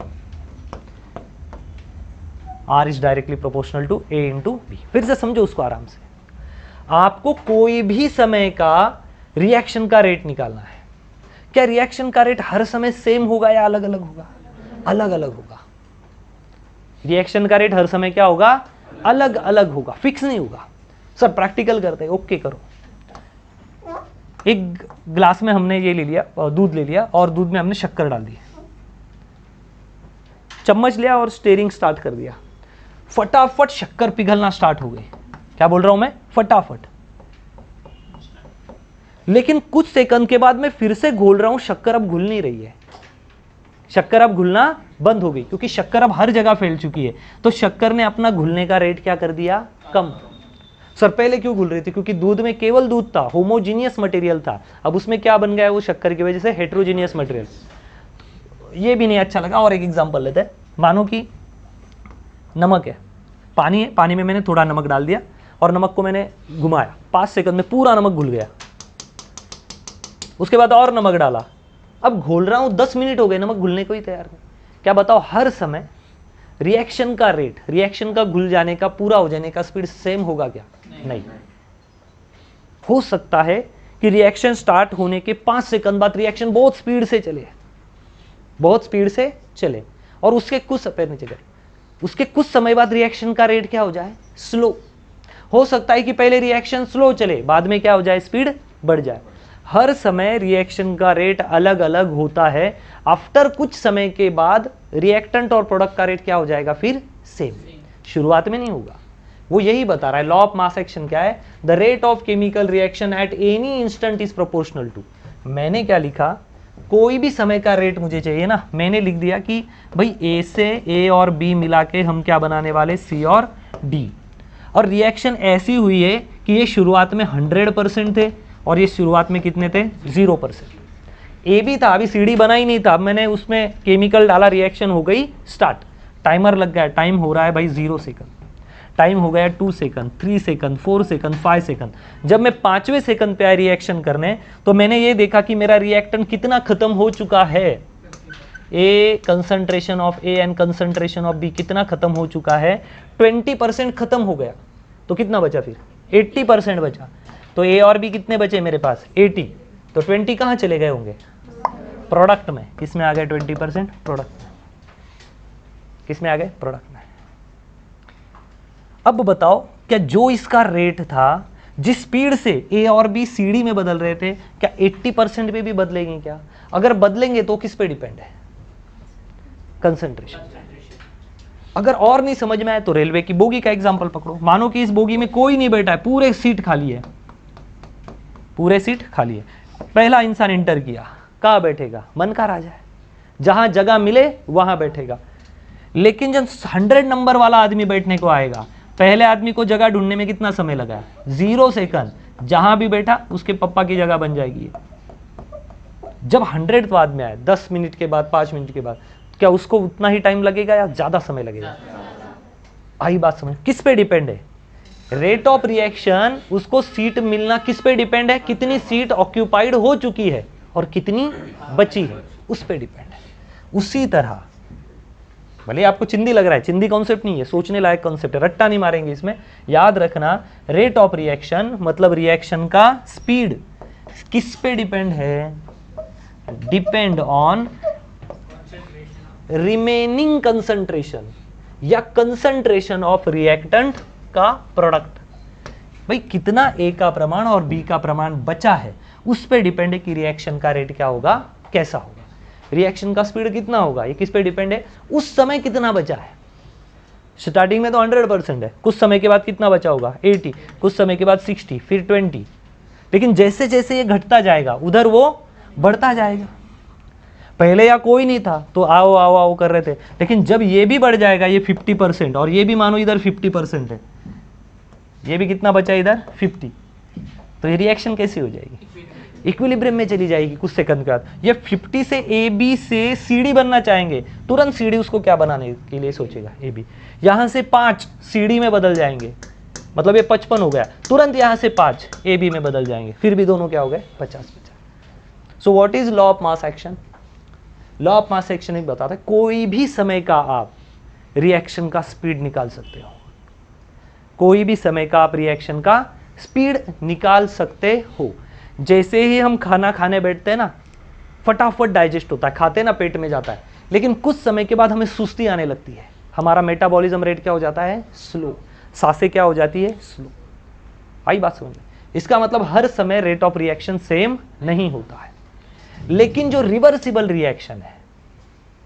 R is directly proportional to A into B. फिर से समझो उसको आराम से। आपको कोई भी समय का रिएक्शन का रेट निकालना है। क्या रिएक्शन का रेट हर समय सेम होगा या अलग अलग होगा? अलग अलग होगा। रिएक्शन का रेट हर समय क्या होगा? अलग अलग होगा, फिक्स नहीं होगा। सर प्रैक्टिकल करते हैं, ओके करो। एक ग्लास में हमने ये ले लिया, दूध ले लिया, और दूध में हमने शक्कर डाल दी, चम्मच लिया और स्टेरिंग स्टार्ट कर दिया। फटाफट शक्कर पिघलना स्टार्ट हो गई। क्या बोल रहा हूं मैं? फटाफट। लेकिन कुछ सेकंड के बाद मैं फिर से घोल रहा हूं, शक्कर अब घुल नहीं रही है। शक्कर अब घुलना बंद हो गई, क्योंकि शक्कर अब हर जगह फैल चुकी है। तो शक्कर ने अपना घुलने का रेट क्या कर दिया? कम। सर पहले क्यों घुल रही थी? क्योंकि दूध में केवल दूध था, होमोजीनियस मटेरियल था। अब उसमें क्या बन गया? वो शक्कर की वजह से हेट्रोजीनियस मटेरियल। ये भी नहीं अच्छा लगा, और एक एग्जांपल लेते हैं। मानो कि नमक है, पानी है, पानी में मैंने थोड़ा नमक डाल दिया और नमक को मैंने घुमाया, 5 सेकंड में पूरा नमक घुल गया। उसके बाद और नमक डाला, अब घोल रहा हूं, 10 मिनट हो गए, नमक घुलने को ही तैयार है। क्या बताओ, हर समय रिएक्शन का रेट, रिएक्शन का घुल जाने का, पूरा हो जाने का स्पीड सेम होगा क्या? नहीं। हो सकता है कि रिएक्शन स्टार्ट होने के 5 सेकंड बाद रिएक्शन बहुत स्पीड से चले, बहुत स्पीड से चले, और उसके कुछ समय बाद रिएक्शन का रेट क्या हो जाए? स्लो। हो सकता है कि पहले रिएक्शन स्लो चले, बाद में क्या हो जाए? स्पीड बढ़ जाए। हर समय रिएक्शन का रेट अलग अलग होता है। आफ्टर कुछ समय के बाद रिएक्टेंट और प्रोडक्ट का रेट क्या हो जाएगा? फिर सेम। शुरुआत में नहीं होगा। वो यही बता रहा है। लॉ ऑफ मास एक्शन क्या है? The rate of chemical reaction at any instant is proportional to. मैंने क्या लिखा? कोई भी समय का रेट मुझे चाहिए ना, मैंने लिख दिया कि भाई ए से ए और बी मिला के हम क्या बनाने वाले? सी और डी। और रिएक्शन ऐसी हुई है कि ये शुरुआत में 100% थे और ये शुरुआत में कितने थे? 0%। ए भी था, अभी सी डी बना ही नहीं था, अब मैंने उसमें केमिकल डाला, रिएक्शन हो गई स्टार्ट। टाइमर लग गया, टाइम हो रहा है भाई 0 सेकंड, टाइम हो गया 2 सेकंड, 3 सेकंड, 4 सेकंड, 5 सेकंड। जब मैं 5वें सेकंड पे आया रिएक्शन करने, तो मैंने ये देखा कि मेरा रिएक्टेंट कितना खत्म हो चुका है। A concentration of A and concentration of B कितना खत्म हो चुका है? 20% खत्म हो गया। तो कितना बचा फिर? 80% बचा। तो ए और बी कितने बचे मेरे पास? 80। तो 20 कहाँ चले गए होंगे? प्रोडक्ट में। किस में आ गए 20%? प्रोडक्ट में। किस में आ गए? प्रोडक्ट में। अब बताओ, क्या जो इसका रेट था, जिस स्पीड से ए और बी सीडी में बदल रहे थे, क्या 80% पे भी बदलेंगे क्या? अगर बदलेंगे तो किस पे डिपेंड है? कंसंट्रेशन। अगर और नहीं समझ में आए तो रेलवे की बोगी का एग्जांपल पकड़ो। मानो कि इस बोगी में कोई नहीं बैठा है, पूरे सीट खाली है, पूरे सीट खाली है। पहला इंसान इंटर किया, कहाँ बैठेगा? मन का राजा है, जहां जगह मिले वहां बैठेगा। लेकिन जब 100 नंबर वाला आदमी बैठने को आएगा, पहले आदमी को जगह ढूंढने में कितना समय लगा? 0 सेकंड। जहां भी बैठा उसके पप्पा की जगह बन जाएगी। जब 100 बाद में आए, 10 मिनट के बाद, 5 मिनट के बाद, क्या उसको उतना ही टाइम लगेगा या ज्यादा समय लगेगा? आई बात समझ? किस पे डिपेंड है? रेट ऑफ रिएक्शन, उसको सीट मिलना किस पे डिपेंड है? कितनी सीट ऑक्यूपाइड हो चुकी है और कितनी बची है, उस पे डिपेंड है। उसी तरह, भले आपको चिंदी लग रहा है, चिंदी कॉन्सेप्ट नहीं है, सोचने लायक कॉन्सेप्ट है, रट्टा नहीं मारेंगे इसमें। याद रखना, रेट ऑफ रिएक्शन मतलब रिएक्शन का स्पीड किस पे डिपेंड है? डिपेंड ऑन रिमेनिंग कंसंट्रेशन या कंसंट्रेशन ऑफ रिएक्टेंट का प्रोडक्ट। भाई कितना ए का प्रमाण और बी का प्रमाण बचा है, उस पे डिपेंड है कि रिएक्शन का रेट क्या होगा, कैसा होगा। रिएक्शन का स्पीड कितना होगा, ये किस पे डिपेंड है? उस समय कितना बचा है। स्टार्टिंग में तो 100% है, कुछ समय के बाद कितना बचा होगा? 80, कुछ समय के बाद 60, फिर 20। लेकिन जैसे जैसे ये घटता जाएगा उधर वो बढ़ता जाएगा। पहले या कोई नहीं था तो आओ आओ आओ कर रहे थे, लेकिन जब ये भी बढ़ जाएगा, ये 50% और ये भी मानो इधर 50% है, ये भी कितना बचा इधर? 50। तो ये रिएक्शन कैसी हो जाएगी? इक्विलिब्रियम में चली जाएगी कुछ सेकंड के बाद। ये 50 से ए बी से सी डी बनना चाहेंगे, तुरंत सी डी उसको क्या बनाने के लिए सोचेगा? A B. यहाँ से 5 सी डी में बदल जाएंगे, मतलब ये 55 हो गया, तुरंत यहाँ से 5 ए बी में बदल जाएंगे, फिर भी दोनों क्या हो गए 50-50। So what is law of mass action? Law of mass action एक बताता है कोई भी समय का आप रिएक्शन का स्पीड निकाल सकते हो, कोई भी समय का आप रिएक्शन का स्पीड निकाल सकते हो। जैसे ही हम खाना खाने बैठते हैं ना, फटाफट डाइजेस्ट होता है, खाते हैं ना पेट में जाता है, लेकिन कुछ समय के बाद हमें सुस्ती आने लगती है, हमारा मेटाबॉलिज्म रेट क्या हो जाता है स्लो, सांसें क्या हो जाती है स्लो। आई बात समझ में? इसका मतलब हर समय रेट ऑफ रिएक्शन सेम नहीं होता है, लेकिन जो रिवर्सिबल रिएक्शन है,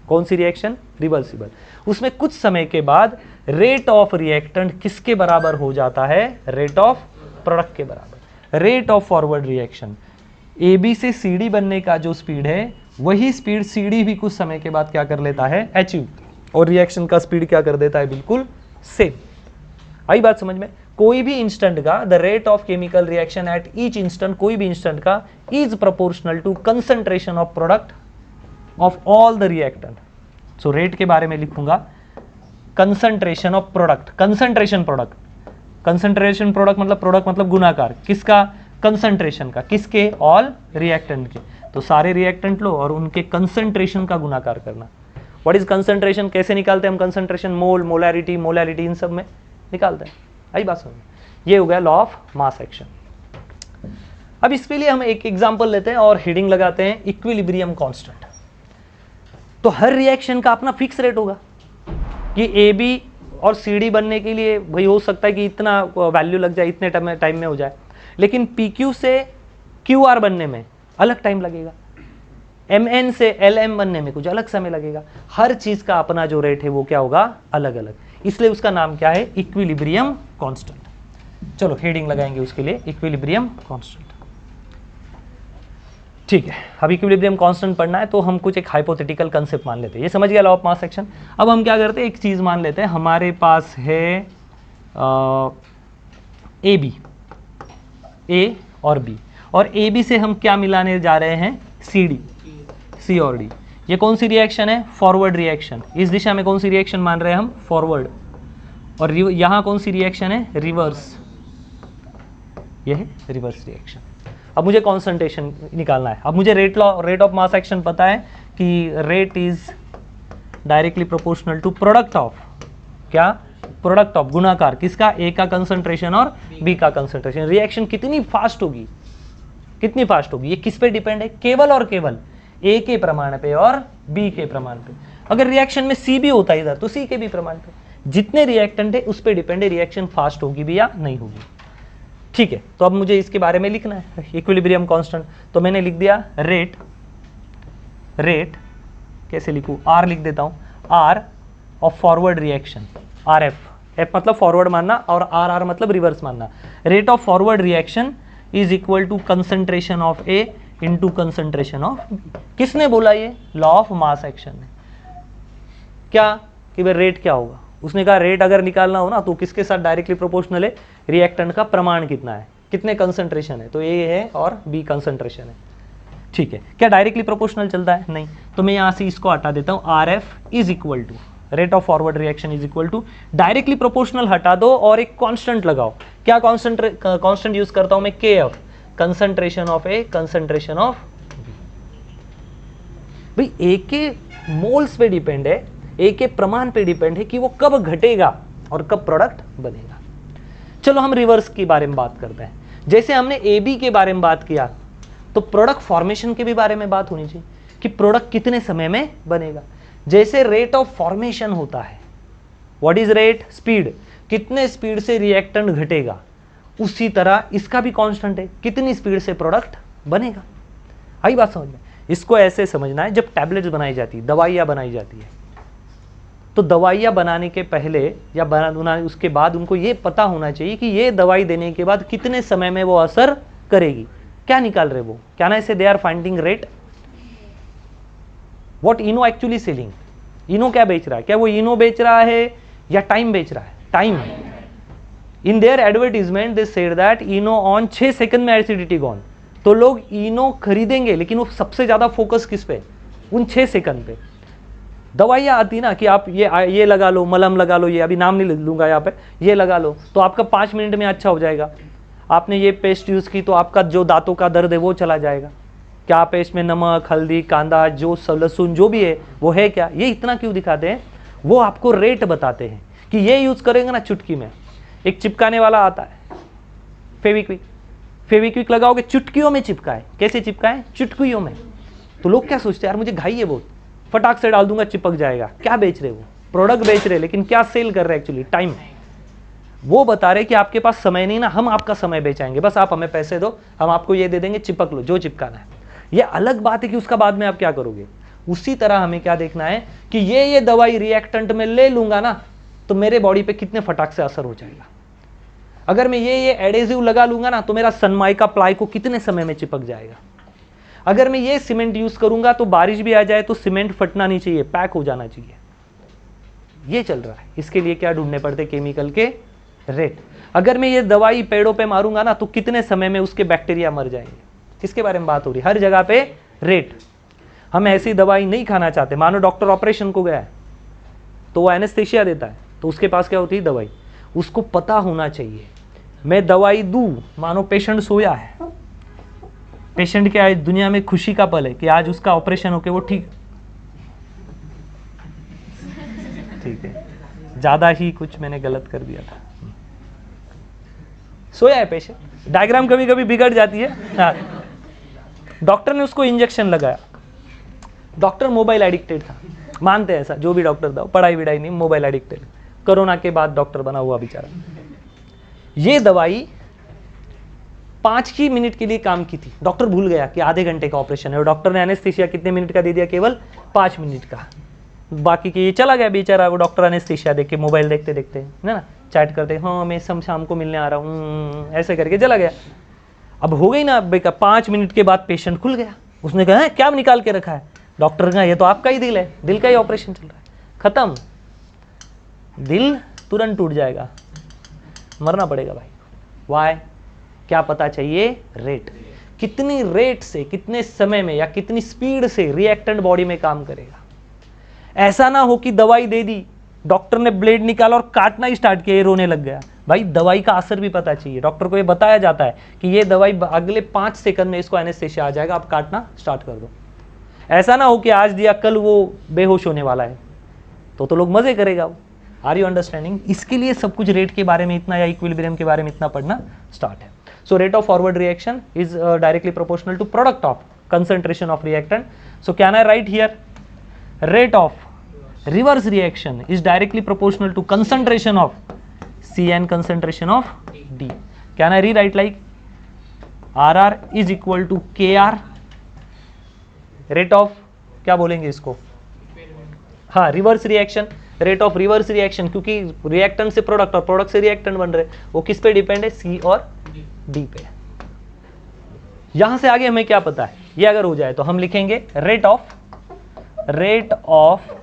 कौन सी रिएक्शन? रिवर्सिबल, उसमें कुछ समय के बाद रेट ऑफ रिएक्टेंट किसके बराबर हो जाता है? रेट ऑफ प्रोडक्ट के बराबर। Rate of forward reaction, A B से सी डी बनने का जो स्पीड है वही स्पीड सी डी भी कुछ समय के बाद क्या कर लेता है? अचीव, और रिएक्शन का स्पीड क्या कर देता है? बिल्कुल सेम। आई बात समझ में? कोई भी इंस्टेंट का the rate of chemical reaction at each instant, कोई भी इंस्टेंट का is proportional to concentration of product of all the reactant. So rate के बारे में लिखूंगा concentration of product, concentration product, concentration product मतलब गुणाकार किसका? कंसंट्रेशन का, किसके? ऑल रिएक्टेंट के। तो सारे रिएक्टेंट लो और उनके कंसंट्रेशन का गुणाकार करना। What is concentration? कैसे निकालते हैं हम कंसंट्रेशन? मोल, मोलैरिटी, मोलैरिटी, इन सब में निकालते हैं। आई बात समझ में? ये हो गया लॉ ऑफ मास एक्शन। अब इसके लिए हम एक एग्जांपल लेते हैं और हेडिंग लगाते हैं इक्विलिब्रियम कांस्टेंट। तो हर रिएक्शन का अपना फिक्स रेट होगा कि ए बी और सी डी बनने के लिए भाई हो सकता है कि इतना वैल्यू लग जाए, इतने टाइम में हो जाए, लेकिन पी क्यू से क्यू आर बनने में अलग टाइम लगेगा, एम एन से एल एम बनने में कुछ अलग समय लगेगा। हर चीज का अपना जो रेट है वो क्या होगा? अलग अलग, इसलिए उसका नाम क्या है? Equilibrium constant. चलो हेडिंग लगाएंगे उसके लिए इक्विलिब्रियम कांस्टेंट। ठीक है, अब इक्विलिब्रियम कांस्टेंट पढ़ना है तो हम कुछ एक हाइपोथेटिकल कंसेप्ट मान लेते हैं। ये समझ गया लॉ ऑफ मास एक्शन। अब हम क्या करते हैं, एक चीज मान लेते हैं, हमारे पास है ए बी, ए और बी, और ए बी से हम क्या मिलाने जा रहे हैं? सी डी, सी और डी। ये कौन सी रिएक्शन है? Forward reaction. इस दिशा में कौन सी रिएक्शन मान रहे हैं हम? फॉरवर्ड। और यहाँ कौन सी रिएक्शन है? रिवर्स। ये है रिवर्स रिएक्शन। अब मुझे कॉन्सेंट्रेशन निकालना है। अब मुझे रेट ऑफ मास एक्शन पता है कि rate is directly proportional to product of, क्या? प्रोडक्ट ऑफ, गुणाकार किसका? ए का कंसंट्रेशन और बी का कंसंट्रेशन। रिएक्शन कितनी फास्ट होगी, कितनी फास्ट होगी, ये किस पे डिपेंड है? केवल और केवल ए के प्रमाण पे और बी के प्रमाण पे। अगर रिएक्शन में सी भी होता है इधर तो सी के भी प्रमाण पे। जितने रिएक्टेंट है उस पे डिपेंड है रिएक्शन फास्ट होगी भी या नहीं होगी। ठीक है, तो अब मुझे इसके बारे में लिखना है इक्विलिब्रियम कांस्टेंट। तो मैंने लिख दिया रेट, रेट कैसे लिखूं? आर लिख देता हूं, R of forward reaction, R F, F मतलब फॉरवर्ड मानना और आर आर मतलब रिवर्स मानना। Rate of forward reaction is equal to concentration of A into concentration of B. किसने बोला ये? लॉ ऑफ मास एक्शन ने। क्या कि भाई रेट क्या होगा? उसने कहा रेट अगर निकालना हो ना तो किसके साथ डायरेक्टली प्रोपोर्शनल है? रिएक्टेंट का प्रमाण कितना है, कितने कंसंट्रेशन है, तो ए है और बी कंसंट्रेशन है। ठीक है, क्या डायरेक्टली प्रोपोर्शनल चलता है? नहीं। तो मैं यहां से इसको हटा देता हूं, R F is equal to rate of forward reaction is equal to, directly proportional हटा दो और एक कांस्टेंट लगाओ। क्या कांस्टेंट यूज करता हूं मैं? K F, concentration of A, concentration of B. भाई ए के मोल्स पे डिपेंड है, ए के प्रमाण पे डिपेंड है कि वो कब घटेगा और कब प्रोडक्ट बनेगा। चलो हम रिवर्स के बारे में बात करते हैं। जैसे हमने ए बी के बारे में बात किया तो प्रोडक्ट फॉर्मेशन के भी बारे में बात होनी चाहिए कि प्रोडक्ट कितने समय में बनेगा। जैसे रेट ऑफ फॉर्मेशन होता है, व्हाट इज रेट? स्पीड, कितने स्पीड से रिएक्टेंट घटेगा, उसी तरह इसका भी कांस्टेंट है, कितनी स्पीड से प्रोडक्ट बनेगा। आई बात समझ में? इसको ऐसे समझना है, जब टैबलेट्स बनाई जाती है, दवाइयाँ बनाई जाती है, तो दवाइयाँ बनाने के पहले या बनाने उसके बाद उनको ये पता होना चाहिए कि ये दवाई देने के बाद कितने समय में वो असर करेगी। क्या निकाल रहे वो? क्या ना इसे they are finding rate. What Eno actually selling? Eno क्या बेच रहा है? क्या वो इनो बेच रहा है या टाइम बेच रहा है? Time. In their advertisement they said that Eno on 6 second में एसिडिटी गॉन। तो लोग इनो खरीदेंगे लेकिन वो सबसे ज्यादा फोकस किस पे? उन 6 सेकंड पे। दवाइयाँ आती ना कि आप ये लगा लो, मलहम लगा लो, ये अभी नाम नहीं लूँगा यहाँ पे, ये लगा लो तो आपका 5 मिनट में अच्छा हो जाएगा। आपने ये पेस्ट यूज़ की तो आपका जो दांतों का दर्द है वो चला जाएगा। क्या पेस्ट में नमक, हल्दी, कांदा, जो लहसुन जो भी है वो है क्या, ये इतना क्यों दिखाते हैं? वो आपको रेट बताते हैं कि ये यूज़ करेंगे ना चुटकी में। एक चिपकाने वाला आता है फेविक्विक, फेविक्विक लगाओगे चुटकियों में चिपकाए। कैसे चिपकाए? चुटकियों में। तो लोग क्या सोचते हैं, यार मुझे घाई है बहुत, फटाक से डाल दूंगा चिपक जाएगा। क्या बेच रहे वो? प्रोडक्ट बेच रहे, लेकिन क्या सेल कर रहे हैं एक्चुअली? टाइम। वो बता रहे कि आपके पास समय नहीं ना, हम आपका समय बेचाएंगे, बस आप हमें पैसे दो, हम आपको ये दे देंगे, चिपक लो जो चिपकाना है। ये अलग बात है कि उसका बाद में आप क्या करोगे। उसी तरह हमें क्या देखना है कि ये दवाई रिएक्टेंट में ले लूंगा ना तो मेरे बॉडी पे कितने फटाक से असर हो जाएगा। अगर मैं ये एडेसिव लगा लूंगा ना तो मेरा सनमाइका प्लाई को कितने समय में चिपक जाएगा। अगर मैं ये सीमेंट यूज करूंगा तो बारिश भी आ जाए तो सीमेंट फटना नहीं चाहिए, पैक हो जाना चाहिए। ये चल रहा है। इसके लिए क्या ढूंढने पड़ते? केमिकल के रेट। अगर मैं ये दवाई पेड़ों पे मारूंगा ना तो कितने समय में उसके बैक्टीरिया मर जाएंगे। किसके बारे में बात हो रही? हर जगह पे रेट। हम ऐसी दवाई नहीं खाना चाहते। मानो डॉक्टर ऑपरेशन को गया है तो वो एनेस्थेशिया देता है, तो उसके पास क्या होती है? दवाई। उसको पता होना चाहिए मैं दवाई दूं, मानो पेशेंट सोया है, पेशेंट क्या है, दुनिया में खुशी का पल है कि आज उसका ऑपरेशन होके वो ठीक है, ज्यादा ही कुछ मैंने गलत कर दिया था। सोया है पेशेंट, डायग्राम कभी कभी बिगड़ जाती है। हाँ, डॉक्टर ने उसको इंजेक्शन लगाया। डॉक्टर मोबाइल एडिक्टेड था, मानते हैं ऐसा, जो भी डॉक्टर था, पढ़ाई विढ़ाई नहीं, मोबाइल एडिक्टेड। कोरोना के बाद डॉक्टर बना हुआ बेचारा। ये दवाई 5 ही मिनट के लिए काम की थी। डॉक्टर भूल गया कि आधे घंटे का ऑपरेशन है और डॉक्टर ने एनेस्थीसिया कितने मिनट का दे दिया? केवल 5 मिनट का। बाकी के ये चला गया बेचारा, वो डॉक्टर एनेस्थीसिया देख के मोबाइल देखते देखते है ना, चैट करते, हाँ मैं शाम को मिलने आ रहा हूँ, ऐसे करके चला गया। अब हो गई ना 5 मिनट के बाद पेशेंट खुल गया। उसने कहा क्या निकाल के रखा है? डॉक्टर का ये तो आपका ही दिल है, दिल का ही ऑपरेशन चल रहा है। खत्म, दिल तुरंत टूट जाएगा, मरना पड़ेगा भाई। वाई? क्या पता चाहिए? रेट। कितनी रेट से, कितने समय में या कितनी स्पीड से रिएक्टेंट बॉडी में काम करेगा। ऐसा ना हो कि दवाई दे दी, डॉक्टर ने ब्लेड निकाला और काटना ही स्टार्ट किया, ये रोने लग गया। भाई दवाई का असर भी पता चाहिए। डॉक्टर को ये बताया जाता है कि ये दवाई अगले 5 सेकंड में इसको एनेस्थीसिया आ जाएगा, आप काटना स्टार्ट कर दो। ऐसा ना हो कि आज दिया कल वो बेहोश होने वाला है, तो लोग मजे करेगा वो। Are you understanding? इसके लिए सब कुछ रेट के बारे में इतना या इक्विलिब्रियम के बारे में इतना पढ़ना स्टार्ट है। So rate of forward reaction is directly proportional to product of concentration of reactant. So can I write here rate of reverse reaction is directly proportional to concentration of C and concentration of D. Can I rewrite like RR is equal to KR rate of, क्या बोलेंगे इसको, हाँ reverse reaction, rate of reverse reaction, क्योंकि reactant से product और product से reactant बन रहे, वो किस पे डिपेंड है? सी और डी पे। यहां से आगे हमें क्या पता है? ये अगर हो जाए तो हम लिखेंगे rate of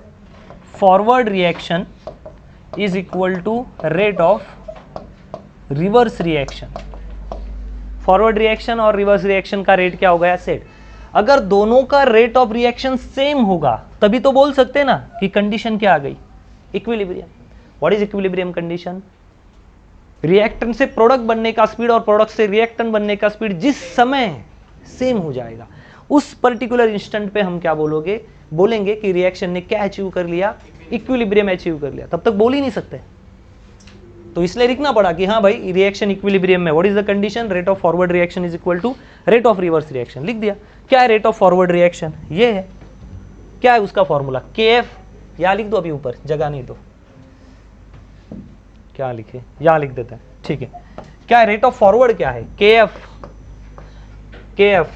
forward reaction is equal to rate of reverse reaction. Forward reaction और रिवर्स रिएक्शन का रेट क्या हो गया? सेट। अगर दोनों का रेट ऑफ रिएक्शन सेम होगा तभी तो बोल सकते हैं ना कि कंडीशन क्या आ गई? Equilibrium. What is equilibrium condition? Reactant से प्रोडक्ट बनने का स्पीड और प्रोडक्ट से रिएक्टेंट बनने का स्पीड जिस समय सेम हो जाएगा, उस पर्टिकुलर इंस्टेंट पे हम क्या बोलेंगे कि रिएक्शन ने क्या अचीव कर लिया? इक्विलिब्रियम अचीव कर लिया। तब तक बोल ही नहीं सकते, तो इसलिए लिखना पड़ा कि हाँ भाई रिएक्शन इक्विलिब्रियम में। What is the condition? Rate of forward reaction is equal to rate of reverse reaction. लिख दिया। क्या है रेट ऑफ फॉरवर्ड रिएक्शन? ये है। क्या है उसका फॉर्मूला? KF। यहाँ लिख दो, अभी ऊपर जगह नहीं तो क्या लिखे, यहाँ लिख देते हैं, ठीक है। क्या है रेट ऑफ फॉरवर्ड? क्या है? KF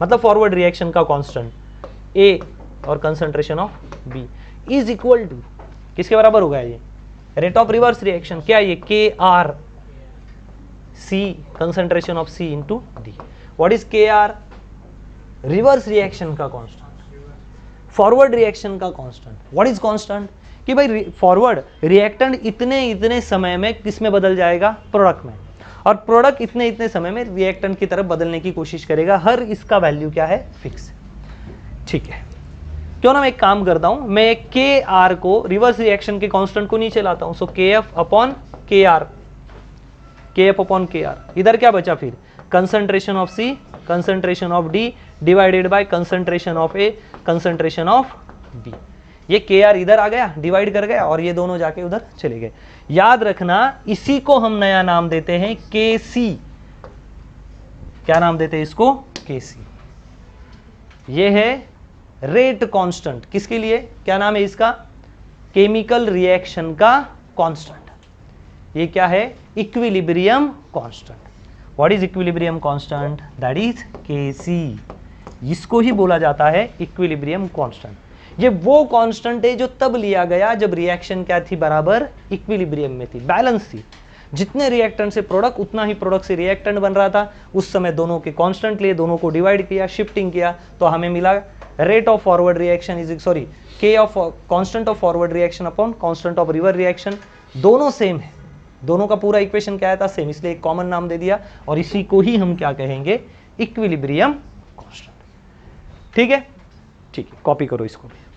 मतलब फॉरवर्ड रिएक्शन का कांस्टेंट A और concentration of B is equal to किसके बराबर होगा? ये रेट ऑफ रिवर्स रिएक्शन। क्या ये? KR C concentration of C into D। What is KR? Reverse reaction का कांस्टेंट, फॉरवर्ड रिएक्शन का कांस्टेंट। What is constant? कि भाई फॉरवर्ड रिएक्टेंट इतने समय में किस में बदल जाएगा? प्रोडक्ट में, और प्रोडक्ट इतने समय में रिएक्टेंट की तरफ बदलने की कोशिश करेगा। हर इसका वैल्यू क्या है? फिक्स। ठीक है। क्यों ना मैं एक काम करता हूं, मैं के आर को रिवर्स रिएक्शन के कांस्टेंट को नीचे लाता हूं, so K F upon K R, K F upon K R. इधर क्या बचा फिर, concentration of C, concentration of D divided by concentration of A, concentration of B. ये के आर इधर आ गया, डिवाइड कर गया, और ये दोनों जाके उधर चले गए। याद रखना इसी को हम नया नाम देते हैं के सी। क्या नाम देते हैं इसको, के सी। ये है रेट कांस्टेंट, किसके लिए, क्या नाम है इसका, केमिकल रिएक्शन का कांस्टेंट। ये क्या है, equilibrium constant. What is equilibrium constant, that is के सी। इसको ही बोला जाता है इक्विलिब्रियम कांस्टेंट। ये वो कांस्टेंट है जो तब लिया गया जब रिएक्शन क्या थी, बराबर इक्विलिब्रियम में थी, बैलेंस थी। जितने रिएक्टेंट से प्रोडक्ट उतना ही प्रोडक्ट से रिएक्टेंट बन रहा था। उस समय दोनों के कांस्टेंट लिए, दोनों को डिवाइड किया, शिफ्टिंग किया, तो हमें मिला rate of forward reaction is sorry K of constant of forward reaction upon constant of reverse reaction. दोनों सेम है, दोनों का पूरा इक्वेशन क्या था, सेम, इसलिए एक कॉमन नाम दे दिया, और इसी को ही हम क्या कहेंगे, इक्विलिब्रियम कांस्टेंट। ठीक है, ठीक है, कॉपी करो इसको भी।